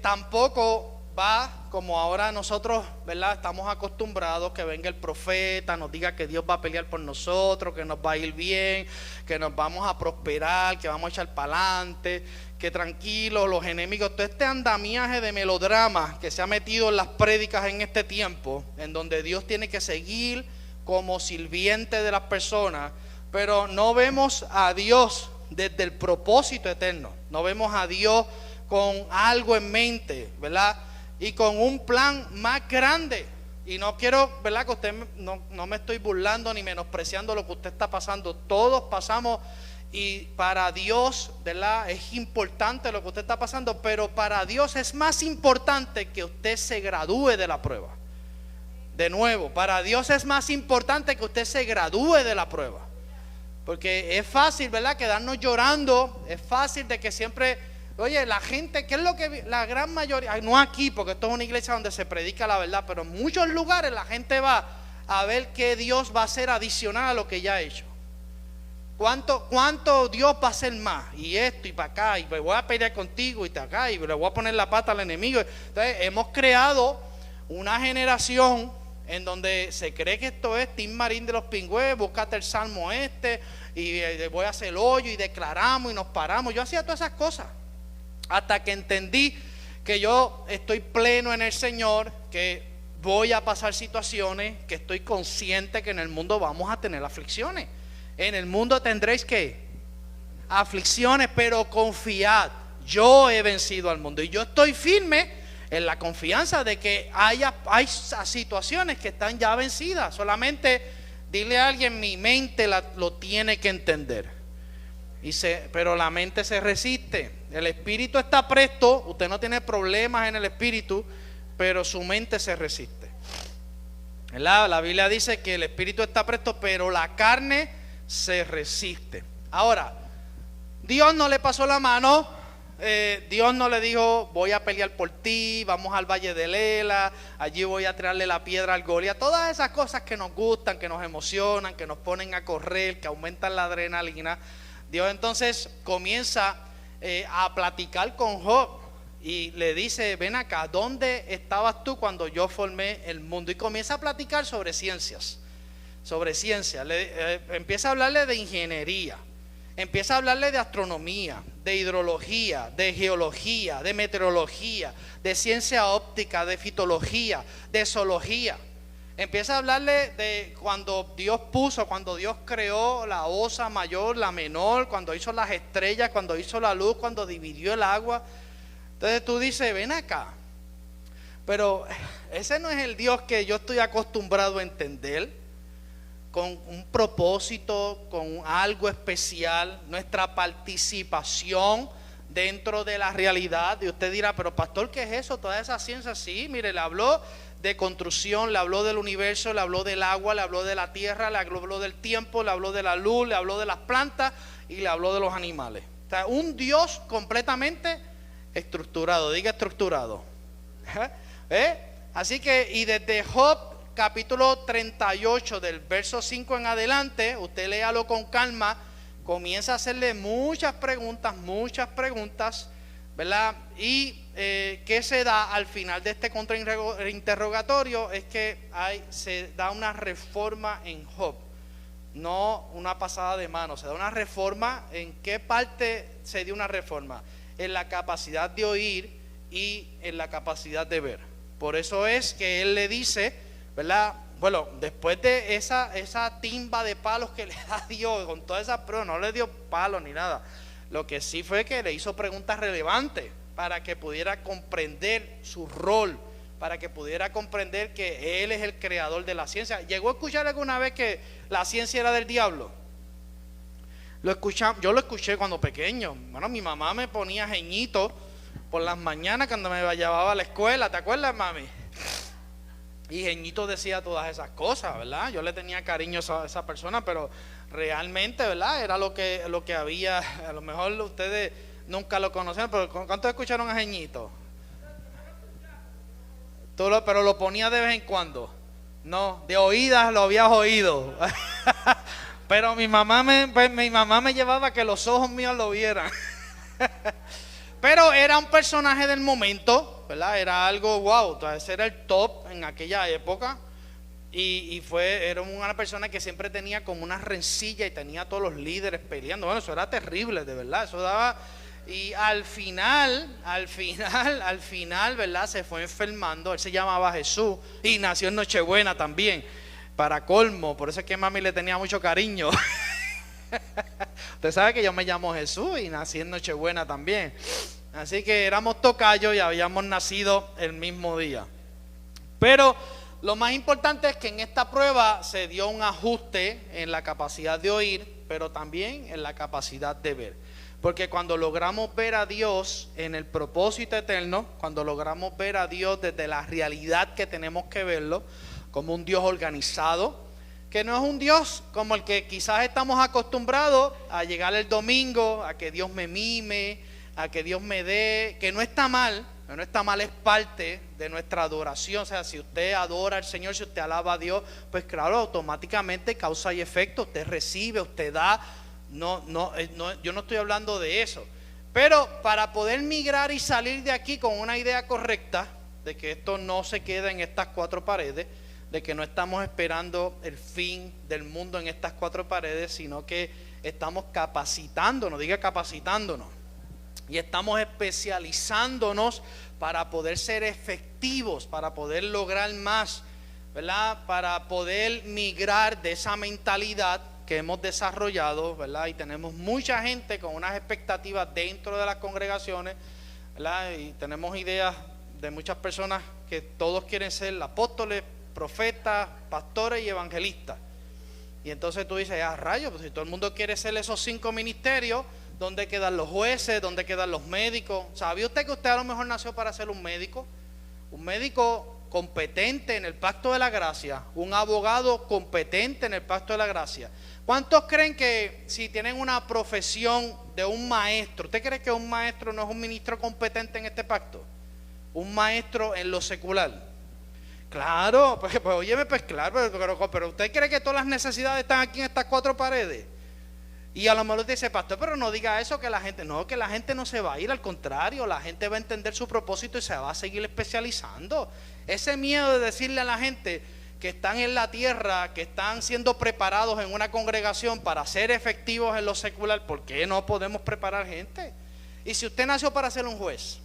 S3: tampoco va como ahora nosotros, ¿verdad?, estamos acostumbrados que venga el profeta, nos diga que Dios va a pelear por nosotros, que nos va a ir bien, que nos vamos a prosperar, que vamos a echar para adelante, que tranquilos, los enemigos, todo este andamiaje de melodrama que se ha metido en las prédicas en este tiempo, en donde Dios tiene que seguir como sirviente de las personas, pero no vemos a Dios desde el propósito eterno, no vemos a Dios con algo en mente, ¿verdad?, y con un plan más grande. Y no quiero, ¿verdad?, que usted no me estoy burlando ni menospreciando lo que usted está pasando. Todos pasamos, y para Dios, ¿verdad?, es importante lo que usted está pasando, pero para Dios es más importante que usted se gradúe de la prueba. De nuevo, para Dios es más importante que usted se gradúe de la prueba, porque es fácil, ¿verdad?, quedarnos llorando. Es fácil de que siempre, oye, la gente, ¿qué es lo que la gran mayoría? No aquí, porque esto es una iglesia donde se predica la verdad, pero en muchos lugares la gente va a ver qué Dios va a hacer adicional a lo que ya ha hecho. ¿Cuánto Dios va a hacer más? Y esto y para acá, y me voy a pelear contigo y te acá, y le voy a poner la pata al enemigo. Entonces hemos creado una generación en donde se cree que esto es Tim Marín de los Pingües, búscate el salmo y voy a hacer el hoyo y declaramos y nos paramos. Yo hacía todas esas cosas hasta que entendí que yo estoy pleno en el Señor, que voy a pasar situaciones, que estoy consciente que en el mundo vamos a tener aflicciones. En el mundo tendréis que aflicciones, pero confiad, yo he vencido al mundo. Y yo estoy firme en la confianza de que hay situaciones que están ya vencidas. Solamente dile a alguien, mi mente lo tiene que entender. Pero la mente se resiste. El espíritu está presto, usted no tiene problemas en el espíritu, pero su mente se resiste. La Biblia dice que el espíritu está presto, pero la carne se resiste. Ahora, Dios no le pasó la mano, Dios no le dijo, voy a pelear por ti, vamos al valle de Lela, allí voy a tirarle la piedra al Goliat. Todas esas cosas que nos gustan, que nos emocionan, que nos ponen a correr, que aumentan la adrenalina. Dios entonces comienza a platicar con Job y le dice, ven acá, ¿dónde estabas tú cuando yo formé el mundo? Y comienza a platicar sobre ciencias. Empieza a hablarle de ingeniería, empieza a hablarle de astronomía, de hidrología, de geología, de meteorología, de ciencia óptica, de fitología, de zoología. Empieza a hablarle de cuando Dios creó la osa mayor, la menor, cuando hizo las estrellas, cuando hizo la luz, cuando dividió el agua. Entonces tú dices, ven acá, pero ese no es el Dios que yo estoy acostumbrado a entender, con un propósito, con algo especial. Nuestra participación dentro de la realidad. Y usted dirá, pero pastor, ¿qué es eso? Toda esa ciencia. Sí, mire, le habló de construcción, le habló del universo, le habló del agua, le habló de la tierra, le habló del tiempo, le habló de la luz, le habló de las plantas y le habló de los animales. O sea, un Dios completamente estructurado. Diga estructurado. Así que, y desde Job capítulo 38 del verso 5 en adelante, usted léalo con calma, comienza a hacerle muchas preguntas, ¿verdad? Y ¿qué se da al final de este contrainterrogatorio? Es que se da una reforma en Job, no una pasada de mano, se da una reforma. ¿En qué parte se dio una reforma? En la capacidad de oír y en la capacidad de ver. Por eso es que él le dice, ¿verdad? Bueno, después de esa timba de palos que le da Dios, con todas esas pruebas, no le dio palos ni nada. Lo que sí fue que le hizo preguntas relevantes para que pudiera comprender su rol, para que pudiera comprender que él es el creador de la ciencia. ¿Llegó a escuchar alguna vez que la ciencia era del diablo? Yo lo escuché cuando pequeño. Bueno, mi mamá me ponía jeñito por las mañanas cuando me llevaba a la escuela. ¿Te acuerdas, mami? Y jeñito decía todas esas cosas, ¿verdad? Yo le tenía cariño a esa persona, pero realmente, ¿verdad? Era lo que había. A lo mejor ustedes nunca lo conocieron, pero ¿cuántos escucharon a jeñito? Pero lo ponía de vez en cuando. No, de oídas lo habías oído. Pero mi mamá me llevaba a que los ojos míos lo vieran. Pero era un personaje del momento, ¿verdad? Era algo wow, entonces era el top en aquella época. Y era una persona que siempre tenía como una rencilla y tenía a todos los líderes peleando. Bueno, eso era terrible, de verdad. Eso daba. Y al final, ¿verdad? Se fue enfermando. Él se llamaba Jesús y nació en Nochebuena también, para colmo. Por eso es que mami le tenía mucho cariño. Usted sabe que yo me llamo Jesús y nací en Nochebuena también. Así que éramos tocayos y habíamos nacido el mismo día. Pero lo más importante es que en esta prueba se dio un ajuste en la capacidad de oír, pero también en la capacidad de ver. Porque cuando logramos ver a Dios en el propósito eterno, cuando logramos ver a Dios desde la realidad que tenemos que verlo, como un Dios organizado, que no es un Dios como el que quizás estamos acostumbrados a llegar el domingo, a que Dios me mime, a que Dios me dé, que no está mal, es parte de nuestra adoración. O sea, si usted adora al Señor, si usted alaba a Dios, pues claro, automáticamente causa y efecto, usted recibe, usted da. No, yo no estoy hablando de eso. Pero para poder migrar y salir de aquí con una idea correcta de que esto no se queda en estas cuatro paredes, de que no estamos esperando el fin del mundo en estas cuatro paredes, sino que estamos capacitándonos, y estamos especializándonos para poder ser efectivos, para poder lograr más, ¿verdad? Para poder migrar de esa mentalidad que hemos desarrollado, ¿verdad? Y tenemos mucha gente con unas expectativas dentro de las congregaciones, ¿verdad? Y tenemos ideas de muchas personas que todos quieren ser apóstoles, profetas, pastores y evangelistas. Y entonces tú dices, rayos, pues si todo el mundo quiere ser esos 5 ministerios, ¿dónde quedan los jueces? ¿Dónde quedan los médicos? ¿Sabía usted que usted a lo mejor nació para ser un médico? Un médico competente en el pacto de la gracia, un abogado competente en el pacto de la gracia. ¿Cuántos creen que si tienen una profesión de un maestro, usted cree que un maestro no es un ministro competente en este pacto? Un maestro en lo secular. Claro, pues óyeme, pues claro, pero usted cree que todas las necesidades están aquí en estas cuatro paredes. Y a lo mejor usted dice, pastor, pero no diga eso, que la gente no se va a ir, al contrario, la gente va a entender su propósito y se va a seguir especializando. Ese miedo de decirle a la gente que están en la tierra, que están siendo preparados en una congregación para ser efectivos en lo secular, ¿por qué no podemos preparar gente? Y si usted nació para ser un juez,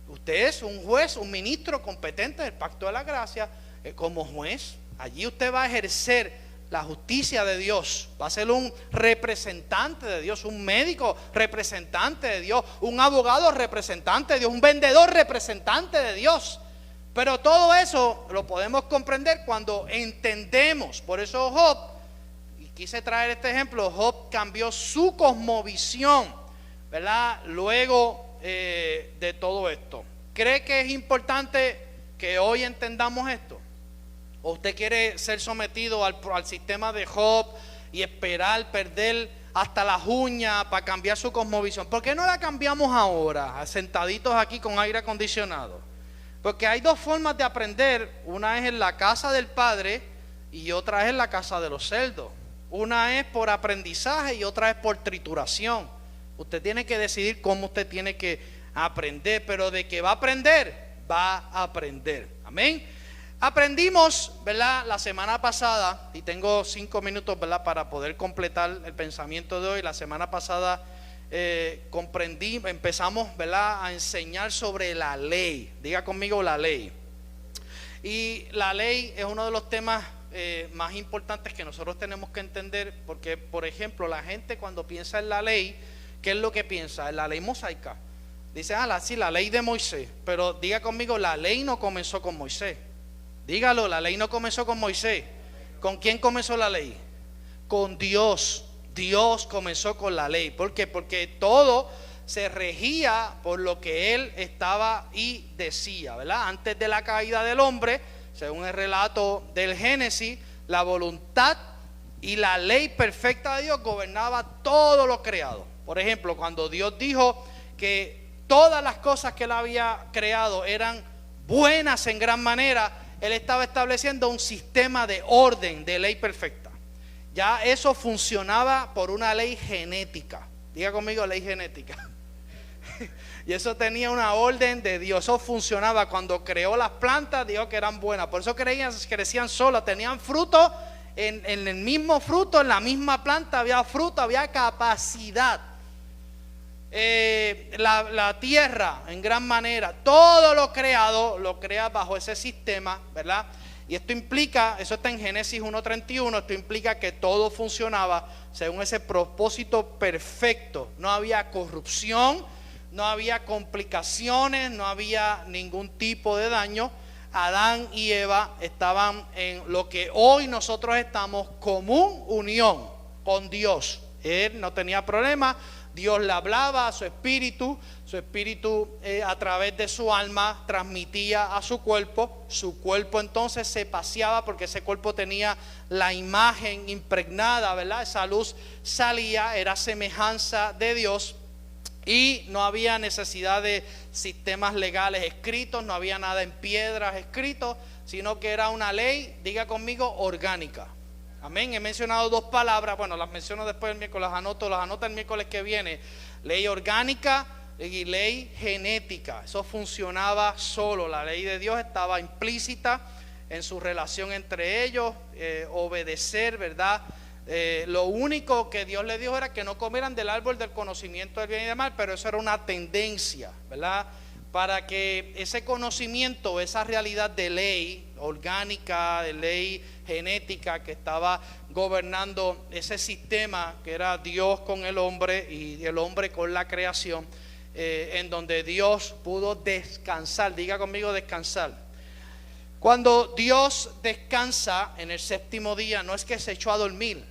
S3: usted es un juez, un ministro competente del pacto de la gracia, como juez, allí usted va a ejercer la justicia de Dios, va a ser un representante de Dios, un médico representante de Dios, un abogado representante de Dios, un vendedor representante de Dios. Pero todo eso lo podemos comprender cuando entendemos. Por eso Job, y quise traer este ejemplo, Job cambió su cosmovisión, ¿verdad? Luego de todo esto? ¿Cree que es importante que hoy entendamos esto? ¿O usted quiere ser sometido al sistema de Job y esperar perder hasta las uñas para cambiar su cosmovisión? ¿Por qué no la cambiamos ahora, sentaditos aquí con aire acondicionado? Porque hay dos formas de aprender. Una es en la casa del Padre y otra es en la casa de los cerdos. Una es por aprendizaje y otra es por trituración. Usted tiene que decidir cómo usted tiene que aprender, pero de que va a aprender, va a aprender. Amén. Aprendimos, ¿verdad?, la semana pasada, y tengo 5 minutos, ¿verdad?, para poder completar el pensamiento de hoy. La semana pasada empezamos, ¿verdad?, a enseñar sobre la ley. Diga conmigo, la ley. Y la ley es uno de los temas más importantes que nosotros tenemos que entender, porque, por ejemplo, la gente cuando piensa en la ley, ¿qué es lo que piensa? En la ley mosaica. Dice, sí, la ley de Moisés. Pero diga conmigo, la ley no comenzó con Moisés. Dígalo, la ley no comenzó con Moisés. ¿Con quién comenzó la ley? Con Dios. Dios comenzó con la ley. ¿Por qué? Porque todo se regía por lo que Él estaba y decía, ¿verdad? Antes de la caída del hombre, según el relato del Génesis, la voluntad y la ley perfecta de Dios gobernaba todo lo creado. Por ejemplo, cuando Dios dijo que todas las cosas que Él había creado eran buenas en gran manera, Él estaba estableciendo un sistema de orden, de ley perfecta. Ya eso funcionaba por una ley genética. Diga conmigo, ley genética. Y eso tenía una orden de Dios. Eso funcionaba. Cuando creó las plantas, dijo que eran buenas. Por eso crecían solas, tenían fruto. En el mismo fruto, en la misma planta había fruto, había capacidad. La tierra en gran manera, todo lo creado lo crea bajo ese sistema, ¿verdad? Y esto implica, eso está en Génesis 1:31, esto implica que todo funcionaba según ese propósito perfecto. No había corrupción, no había complicaciones, no había ningún tipo de daño. Adán y Eva estaban en lo que hoy nosotros estamos, común unión con Dios. Él no tenía problema. Dios le hablaba a su espíritu a través de su alma transmitía a su cuerpo entonces se paseaba porque ese cuerpo tenía la imagen impregnada, ¿verdad? Esa luz salía, era semejanza de Dios y no había necesidad de sistemas legales escritos, no había nada en piedras escrito, sino que era una ley, diga conmigo, orgánica. Amén. He mencionado 2 palabras, bueno, las menciono después del miércoles, las anoto el miércoles que viene. Ley orgánica y ley genética. Eso funcionaba solo. La ley de Dios estaba implícita en su relación entre ellos, obedecer, ¿verdad? Lo único que Dios les dijo era que no comieran del árbol del conocimiento del bien y del mal, pero eso era una tendencia, ¿verdad? Para que ese conocimiento, esa realidad de ley orgánica, de ley genética que estaba gobernando ese sistema que era Dios con el hombre y el hombre con la creación, en donde Dios pudo descansar. Diga conmigo, descansar. Cuando Dios descansa en el 7º día, no es que se echó a dormir.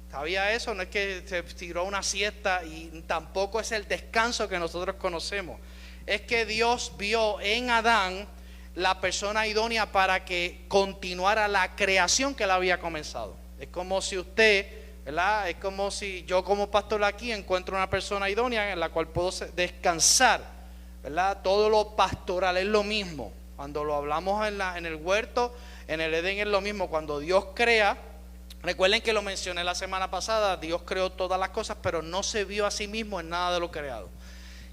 S3: ¿Sabía eso? No es que se tiró una siesta, y tampoco es el descanso que nosotros conocemos. Es que Dios vio en Adán la persona idónea para que continuara la creación que él había comenzado. Es como si usted, ¿verdad? Es como si yo como pastor aquí encuentro una persona idónea en la cual puedo descansar, ¿verdad? Todo lo pastoral es lo mismo. Cuando lo hablamos en el huerto, en el Edén es lo mismo. Cuando Dios crea, recuerden que lo mencioné la semana pasada, Dios creó todas las cosas, pero no se vio a sí mismo en nada de lo creado.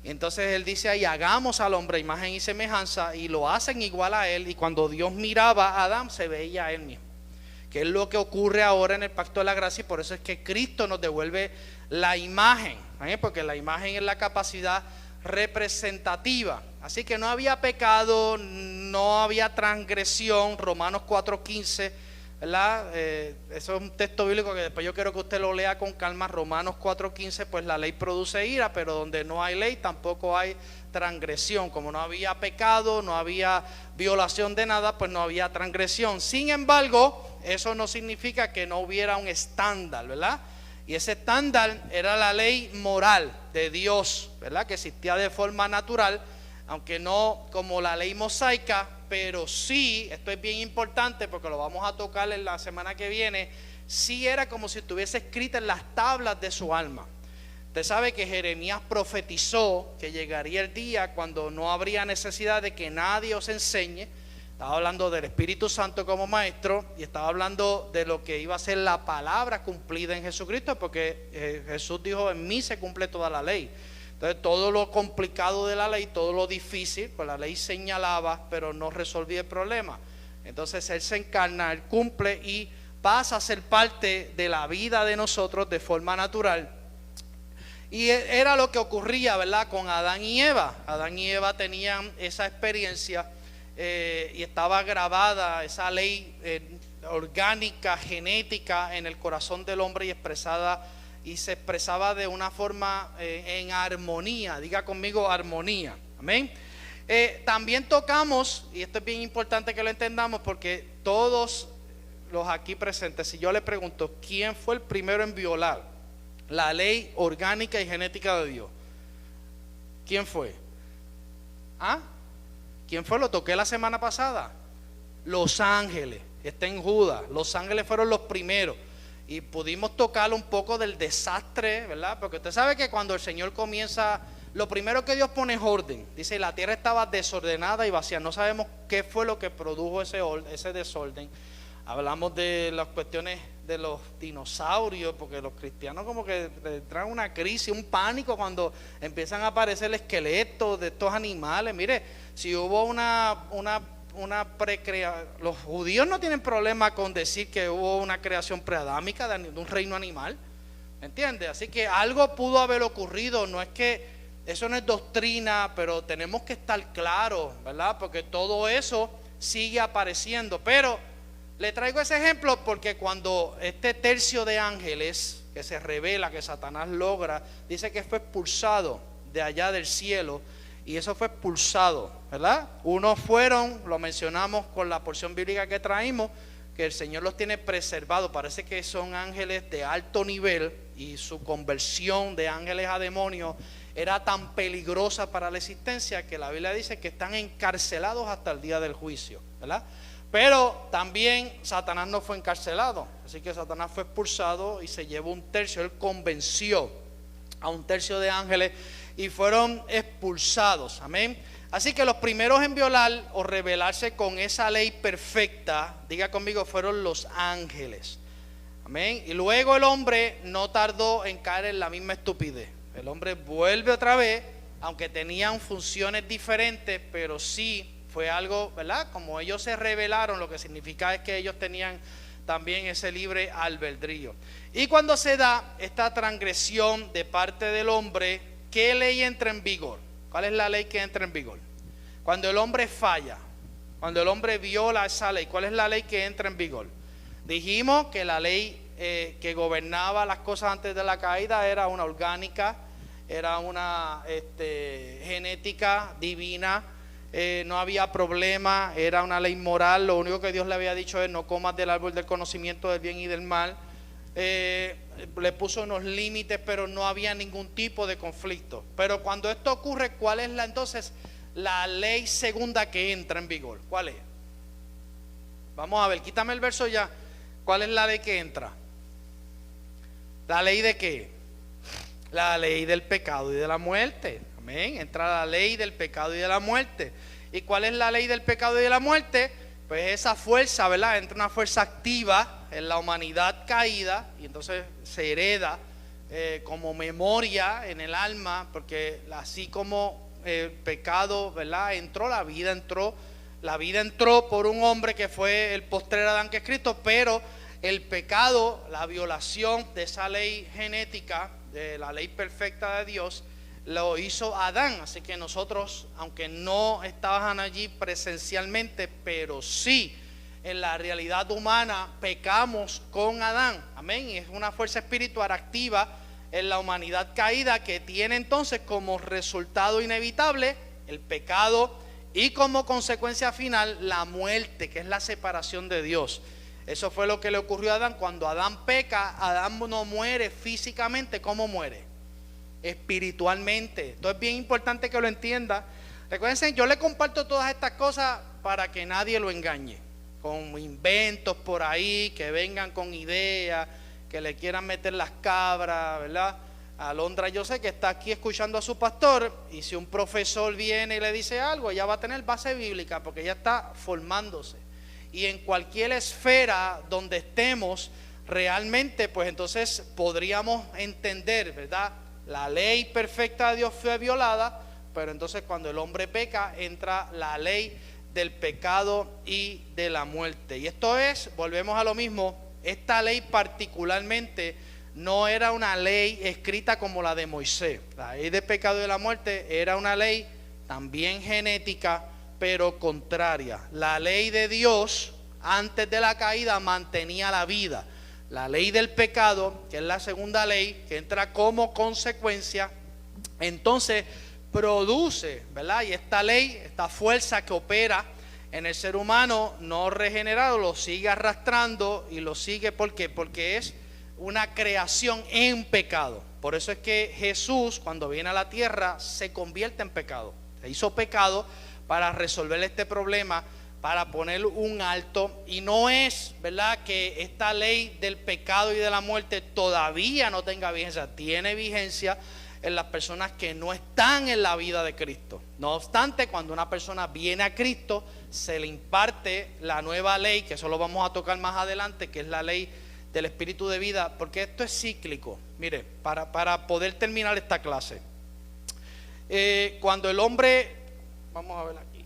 S3: Y entonces Él dice ahí, hagamos al hombre imagen y semejanza, y lo hacen igual a Él. Y cuando Dios miraba a Adán, se veía a Él mismo. Que es lo que ocurre ahora en el pacto de la gracia, y por eso es que Cristo nos devuelve la imagen, ¿eh? Porque la imagen es la capacidad representativa. Así que no había pecado, no había transgresión. Romanos 4:15, ¿verdad? Eso es un texto bíblico que después yo quiero que usted lo lea con calma. Romanos 4:15, pues la ley produce ira, pero donde no hay ley tampoco hay transgresión. Como no había pecado, no había violación de nada, pues no había transgresión. Sin embargo, eso no significa que no hubiera un estándar, ¿verdad? Y ese estándar era la ley moral de Dios, ¿verdad? Que existía de forma natural, aunque no como la ley mosaica, pero sí, esto es bien importante porque lo vamos a tocar en la semana que viene, sí era como si estuviese escrita en las tablas de su alma. Usted sabe que Jeremías profetizó que llegaría el día cuando no habría necesidad de que nadie os enseñe. Estaba hablando del Espíritu Santo como maestro y estaba hablando de lo que iba a ser la palabra cumplida en Jesucristo, porque Jesús dijo: en mí se cumple toda la ley. Entonces todo lo complicado de la ley, todo lo difícil, pues la ley señalaba, pero no resolvía el problema. Entonces Él se encarna, Él cumple y pasa a ser parte de la vida de nosotros de forma natural. Y era lo que ocurría, ¿verdad?, con Adán y Eva. Adán y Eva tenían esa experiencia y estaba grabada esa ley orgánica, genética en el corazón del hombre y se expresaba de una forma en armonía. Diga conmigo: armonía. Amén. También tocamos, y esto es bien importante que lo entendamos, porque todos los aquí presentes, si yo le pregunto quién fue el primero en violar la ley orgánica y genética de Dios, ¿quién fue? ¿Ah? ¿Quién fue? Lo toqué la semana pasada. Los ángeles. Está en Judas. Los ángeles fueron los primeros. Y pudimos tocar un poco del desastre, ¿verdad? Porque usted sabe que cuando el Señor comienza, lo primero que Dios pone es orden. Dice: la tierra estaba desordenada y vacía. No sabemos qué fue lo que produjo ese desorden. Hablamos de las cuestiones de los dinosaurios, porque los cristianos como que traen una crisis, un pánico cuando empiezan a aparecer esqueletos de estos animales. Mire, si hubo una los judíos no tienen problema con decir que hubo una creación preadámica de un reino animal, ¿entiende? Así que algo pudo haber ocurrido. No es que eso no es doctrina, pero tenemos que estar claros, ¿verdad? Porque todo eso sigue apareciendo. Pero le traigo ese ejemplo porque cuando este tercio de ángeles que se revela, que Satanás logra, dice que fue expulsado de allá del cielo. Y eso fue expulsado, ¿verdad? Unos fueron, lo mencionamos con la porción bíblica que traímos, que el Señor los tiene preservados. Parece que son ángeles de alto nivel y su conversión de ángeles a demonios era tan peligrosa para la existencia que la Biblia dice que están encarcelados hasta el día del juicio, ¿verdad? Pero también Satanás no fue encarcelado, así que Satanás fue expulsado y se llevó un tercio. Él convenció a un tercio de ángeles y fueron expulsados. Amén. Así que los primeros en violar o rebelarse con esa ley perfecta, diga conmigo, fueron los ángeles. Amén. Y luego el hombre no tardó en caer en la misma estupidez. El hombre vuelve otra vez, aunque tenían funciones diferentes, pero sí fue algo, ¿verdad? Como ellos se rebelaron, lo que significa es que ellos tenían también ese libre albedrío. Y cuando se da esta transgresión de parte del hombre, ¿qué ley entra en vigor? ¿Cuál es la ley que entra en vigor? Cuando el hombre falla, cuando el hombre viola esa ley, ¿cuál es la ley que entra en vigor? Dijimos que la ley que gobernaba las cosas antes de la caída era una orgánica, era una genética divina. No había problema, era una ley moral. Lo único que Dios le había dicho es: no comas del árbol del conocimiento del bien y del mal. Le puso unos límites, pero no había ningún tipo de conflicto. Pero cuando esto ocurre, ¿cuál es entonces la ley segunda que entra en vigor? ¿Cuál es? Vamos a ver, quítame el verso ya. ¿Cuál es la ley que entra? ¿La ley de qué? La ley del pecado y de la muerte. Amén. Entra la ley del pecado y de la muerte. ¿Y cuál es la ley del pecado y de la muerte? Pues esa fuerza, ¿verdad? Entra una fuerza activa en la humanidad caída y entonces se hereda como memoria en el alma, porque así como el pecado, ¿verdad?, entró, la vida entró por un hombre que fue el postrer Adán, que es Cristo, pero el pecado, la violación de esa ley genética, de la ley perfecta de Dios, lo hizo Adán. Así que nosotros, aunque no estaban allí presencialmente, pero sí en la realidad humana, pecamos con Adán. Amén. Y es una fuerza espiritual activa en la humanidad caída que tiene entonces como resultado inevitable el pecado y como consecuencia final la muerte, que es la separación de Dios. Eso fue lo que le ocurrió a Adán. Cuando Adán peca, Adán no muere físicamente. ¿Cómo muere? espiritualmente. Esto es bien importante que lo entienda. Recuérdense, yo le comparto todas estas cosas para que nadie lo engañe con inventos por ahí, que vengan con ideas, que le quieran meter las cabras, ¿verdad? Alondra, yo sé que está aquí escuchando a su pastor, y si un profesor viene y le dice algo, ella va a tener base bíblica porque ella está formándose. Y en cualquier esfera donde estemos, realmente, pues entonces podríamos entender, ¿verdad? La ley perfecta de Dios fue violada, pero entonces cuando el hombre peca, entra la ley del pecado y de la muerte. Y esto es, volvemos a lo mismo, esta ley particularmente no era una ley escrita como la de Moisés. La ley del pecado y de la muerte era una ley también genética, pero contraria. La ley de Dios antes de la caída mantenía la vida. La ley del pecado, que es la segunda ley, que entra como consecuencia, entonces produce, ¿verdad? Y esta ley, esta fuerza que opera en el ser humano no regenerado, lo sigue arrastrando y lo sigue, ¿por qué? Porque es una creación en pecado. Por eso es que Jesús, cuando viene a la tierra, se convierte en pecado. Se hizo pecado para resolver este problema, para poner un alto. Y no es, ¿verdad?, que esta ley del pecado y de la muerte todavía no tenga vigencia. Tiene vigencia en las personas que no están en la vida de Cristo. No obstante, cuando una persona viene a Cristo, se le imparte la nueva ley, que eso lo vamos a tocar más adelante, que es la ley del espíritu de vida, porque esto es cíclico. Mire, para poder terminar esta clase, cuando el hombre, vamos a ver aquí,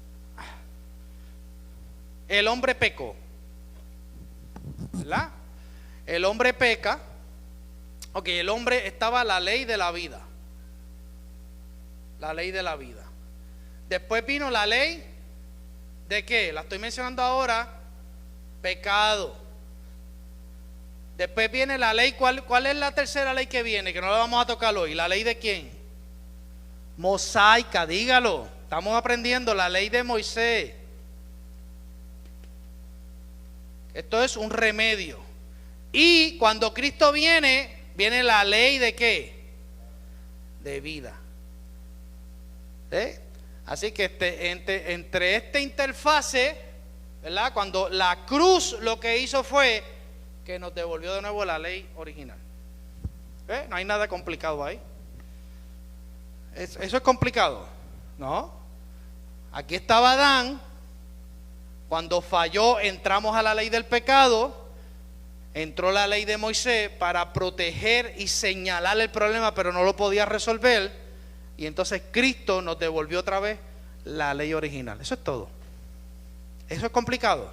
S3: el hombre pecó, ¿verdad? El hombre peca. Ok, el hombre, estaba la ley de la vida. La ley de la vida. Después vino la ley de ¿qué? La estoy mencionando ahora. Pecado. Después viene la ley. ¿Cuál es la tercera ley que viene? Que no la vamos a tocar hoy. ¿La ley de quién? Mosaica, dígalo. Estamos aprendiendo la ley de Moisés. Esto es un remedio. Y cuando Cristo viene, viene la ley de ¿qué? De vida. ¿Sí? Así que entre esta interfase, ¿verdad? Cuando la cruz lo que hizo fue que nos devolvió de nuevo la ley original. No hay nada complicado ahí. ¿Eso es complicado? No. Aquí estaba Adán. Cuando falló, entramos a la ley del pecado. Entró la ley de Moisés para proteger y señalar el problema, pero no lo podía resolver. Y entonces Cristo nos devolvió otra vez la ley original. Eso es todo. ¿Eso es complicado?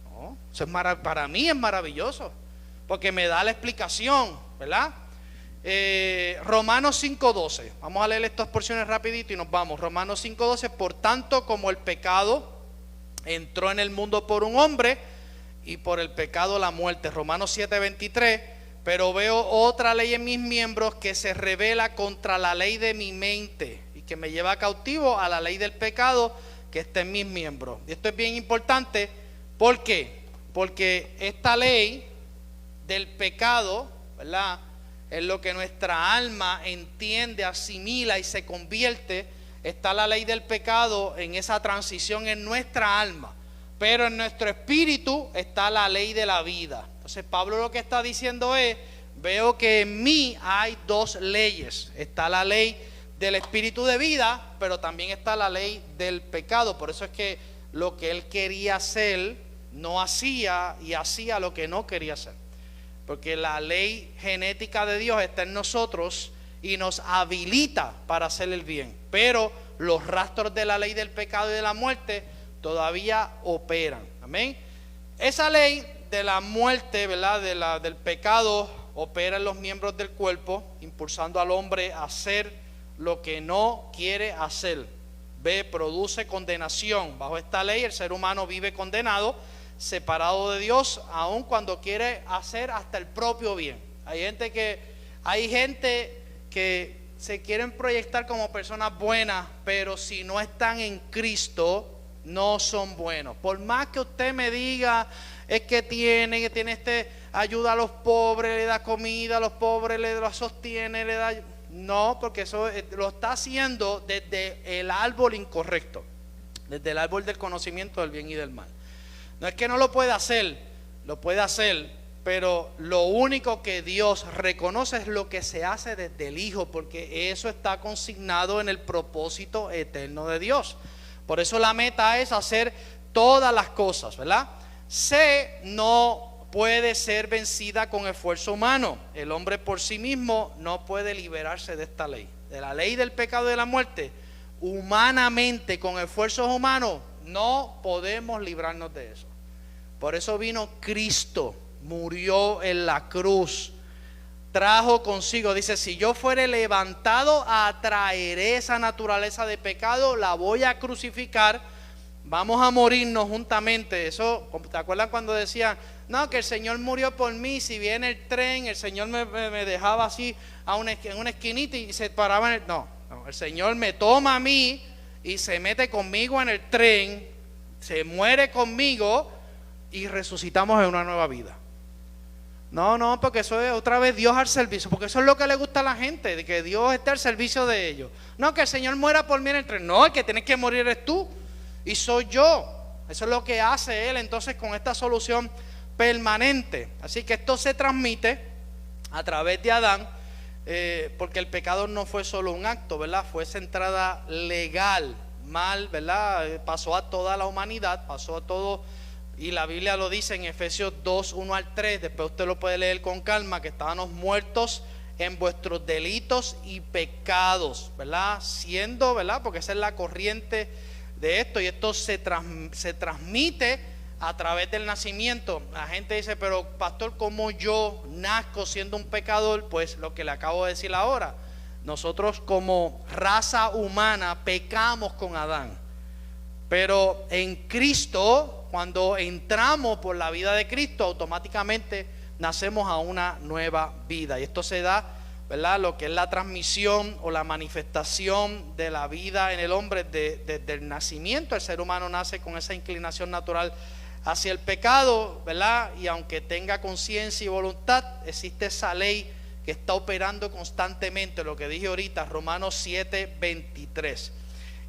S3: No. Eso es para mí es maravilloso, porque me da la explicación, ¿verdad? Romanos 5:12. Vamos a leer estas porciones rapidito y nos vamos. Romanos 5:12. Por tanto, como el pecado entró en el mundo por un hombre, y por el pecado la muerte. Romanos 7:23. Pero veo otra ley en mis miembros que se revela contra la ley de mi mente y que me lleva cautivo a la ley del pecado que está en mis miembros. Y esto es bien importante. ¿Por qué? Porque esta ley del pecado, ¿verdad?, es lo que nuestra alma entiende, asimila y se convierte. Está la ley del pecado en esa transición en nuestra alma. Pero en nuestro espíritu está la ley de la vida. Entonces Pablo lo que está diciendo es, veo que en mí hay dos leyes. Está la ley del espíritu de vida, pero también está la ley del pecado. Por eso es que lo que él quería hacer no hacía, y hacía lo que no quería hacer. Porque la ley genética de Dios está en nosotros y nos habilita para hacer el bien. Pero los rastros de la ley del pecado y de la muerte todavía operan. Amén. Esa ley de la muerte, ¿verdad?, del pecado, opera en los miembros del cuerpo, impulsando al hombre a hacer lo que no quiere hacer. B, produce condenación. Bajo esta ley el ser humano vive condenado, separado de Dios, aun cuando quiere hacer hasta el propio bien. Hay gente que se quieren proyectar como personas buenas, pero si no están en Cristo, no son buenos. Por más que usted me diga, es que tiene ayuda a los pobres, le da comida a los pobres, le sostiene, le da. No, porque eso lo está haciendo desde el árbol incorrecto, desde el árbol del conocimiento del bien y del mal. No es que no lo pueda hacer, lo puede hacer, pero lo único que Dios reconoce es lo que se hace desde el Hijo, porque eso está consignado en el propósito eterno de Dios. Por eso la meta es hacer todas las cosas, ¿verdad? C no puede ser vencida con esfuerzo humano. El hombre por sí mismo no puede liberarse de esta ley, de la ley del pecado y de la muerte. Humanamente, con esfuerzos humanos, no podemos librarnos de eso. Por eso vino Cristo, murió en la cruz, trajo consigo, dice, si yo fuere levantado, atraeré esa naturaleza de pecado, la voy a crucificar, vamos a morirnos juntamente. Eso, ¿te acuerdas cuando decían, no, que el Señor murió por mí, si viene el tren, el Señor me dejaba así en una esquinita y se paraba en el... No, el Señor me toma a mí y se mete conmigo en el tren, se muere conmigo y resucitamos en una nueva vida. No, porque eso es otra vez Dios al servicio, porque eso es lo que le gusta a la gente, de que Dios esté al servicio de ellos. No, que el Señor muera por mí en el tren. No, el que tienes que morir eres tú y soy yo. Eso es lo que hace Él entonces con esta solución permanente. Así que esto se transmite a través de Adán, porque el pecado no fue solo un acto, ¿verdad? Fue esa entrada legal, mal, ¿verdad? Pasó a toda la humanidad, pasó a todo. Y la Biblia lo dice en Efesios 2, 1 al 3, después usted lo puede leer con calma, que estábamos muertos en vuestros delitos y pecados, ¿verdad? Siendo, ¿verdad? Porque esa es la corriente de esto, y esto se transmite a través del nacimiento. La gente dice, pero pastor, ¿cómo yo nazco siendo un pecador? Pues lo que le acabo de decir ahora, nosotros como raza humana pecamos con Adán, pero en Cristo, cuando entramos por la vida de Cristo, automáticamente nacemos a una nueva vida. Y esto se da, ¿verdad? Lo que es la transmisión o la manifestación de la vida en el hombre desde el nacimiento. El ser humano nace con esa inclinación natural hacia el pecado, ¿verdad? Y aunque tenga conciencia y voluntad, existe esa ley que está operando constantemente, lo que dije ahorita, Romanos 7, 23.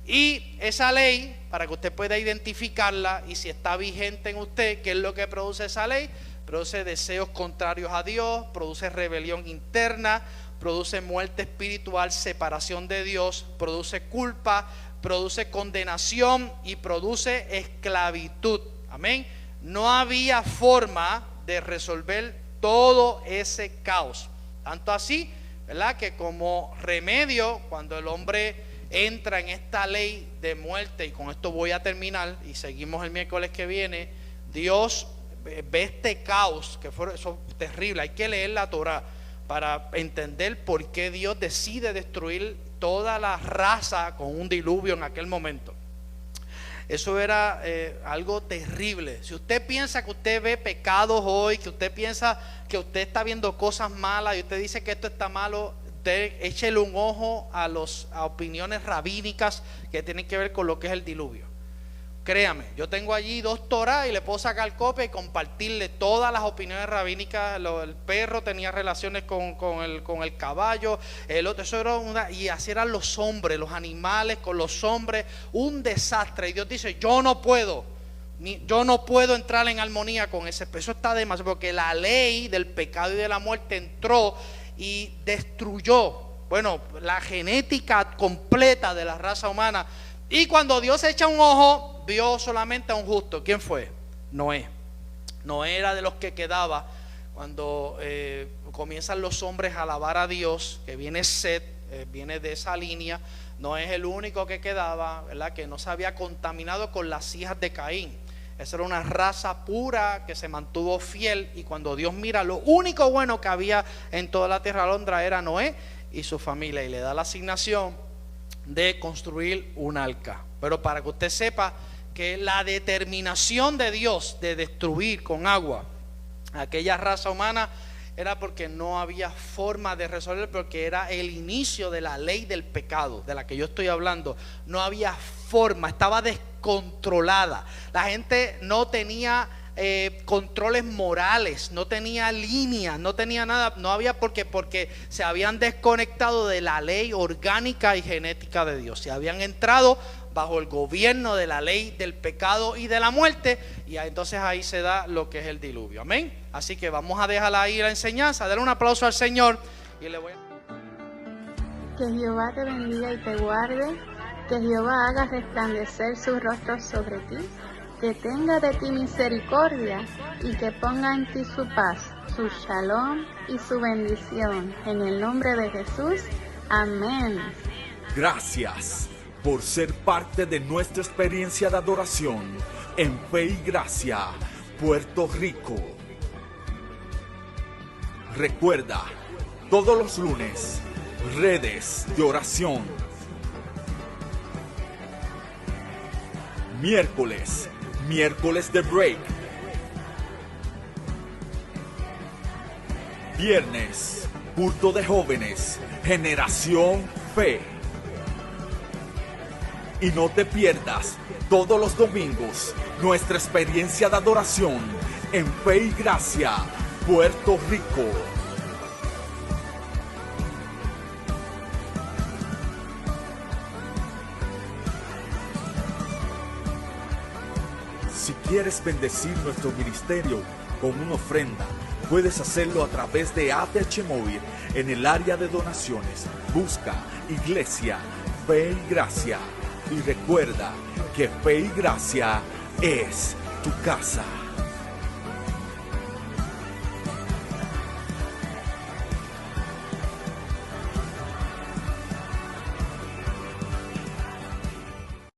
S3: Y esa ley, para que usted pueda identificarla y si está vigente en usted, ¿qué es lo que produce esa ley? Produce deseos contrarios a Dios, produce rebelión interna, produce muerte espiritual, separación de Dios, produce culpa, produce condenación y produce esclavitud. Amén. No había forma de resolver todo ese caos. Tanto así, ¿verdad?, que como remedio, cuando el hombre entra en esta ley de muerte, y con esto voy a terminar y seguimos el miércoles que viene, Dios ve este caos, que fue eso terrible. Hay que leer la Torá para entender por qué Dios decide destruir toda la raza con un diluvio en aquel momento. Eso era algo terrible. Si usted piensa que usted ve pecados hoy, que usted piensa que usted está viendo cosas malas y usted dice que esto está malo, usted échele un ojo a opiniones rabínicas que tienen que ver con lo que es el diluvio. Créame, yo tengo allí 2 Torah y le puedo sacar copia y compartirle todas las opiniones rabínicas. El perro tenía relaciones con el caballo, el otro, eso era y así eran los hombres, los animales con los hombres, un desastre. Y Dios dice, yo no puedo entrar en armonía con ese. Eso está demasiado, porque la ley del pecado y de la muerte entró y destruyó, bueno, la genética completa de la raza humana. Y cuando Dios echa un ojo, vio solamente a un justo. ¿Quién fue? Noé. Noé era de los que quedaba cuando comienzan los hombres a alabar a Dios, que viene Set, viene de esa línea. Noé es el único que quedaba, ¿verdad?, que no se había contaminado con las hijas de Caín. Esa era una raza pura que se mantuvo fiel, y cuando Dios mira, lo único bueno que había en toda la tierra alondra era Noé y su familia, y le da la asignación de construir un arca. Pero para que usted sepa que la determinación de Dios de destruir con agua aquella raza humana era porque no había forma de resolver, porque era el inicio de la ley del pecado de la que yo estoy hablando. No había forma, estaba descontrolada. La gente no tenía controles morales, no tenía líneas, no tenía nada, no había porque se habían desconectado de la ley orgánica y genética de Dios, se habían entrado bajo el gobierno de la ley del pecado y de la muerte, y entonces ahí se da lo que es el diluvio. Amén. Así que vamos a dejar ahí la enseñanza, darle un aplauso al Señor y le voy a...
S4: Que Jehová te bendiga y te guarde, que Jehová haga resplandecer su rostro sobre ti, que tenga de ti misericordia y que ponga en ti su paz, su shalom y su bendición. En el nombre de Jesús, amén.
S1: Gracias por ser parte de nuestra experiencia de adoración en Fe y Gracia, Puerto Rico. Recuerda, todos los lunes, redes de oración. Miércoles de break. Viernes, culto de jóvenes, Generación Fe. Y no te pierdas todos los domingos nuestra experiencia de adoración en Fe y Gracia, Puerto Rico. Si quieres bendecir nuestro ministerio con una ofrenda, puedes hacerlo a través de ATH Móvil en el área de donaciones. Busca Iglesia Fe y Gracia y recuerda que Fe y Gracia es tu casa.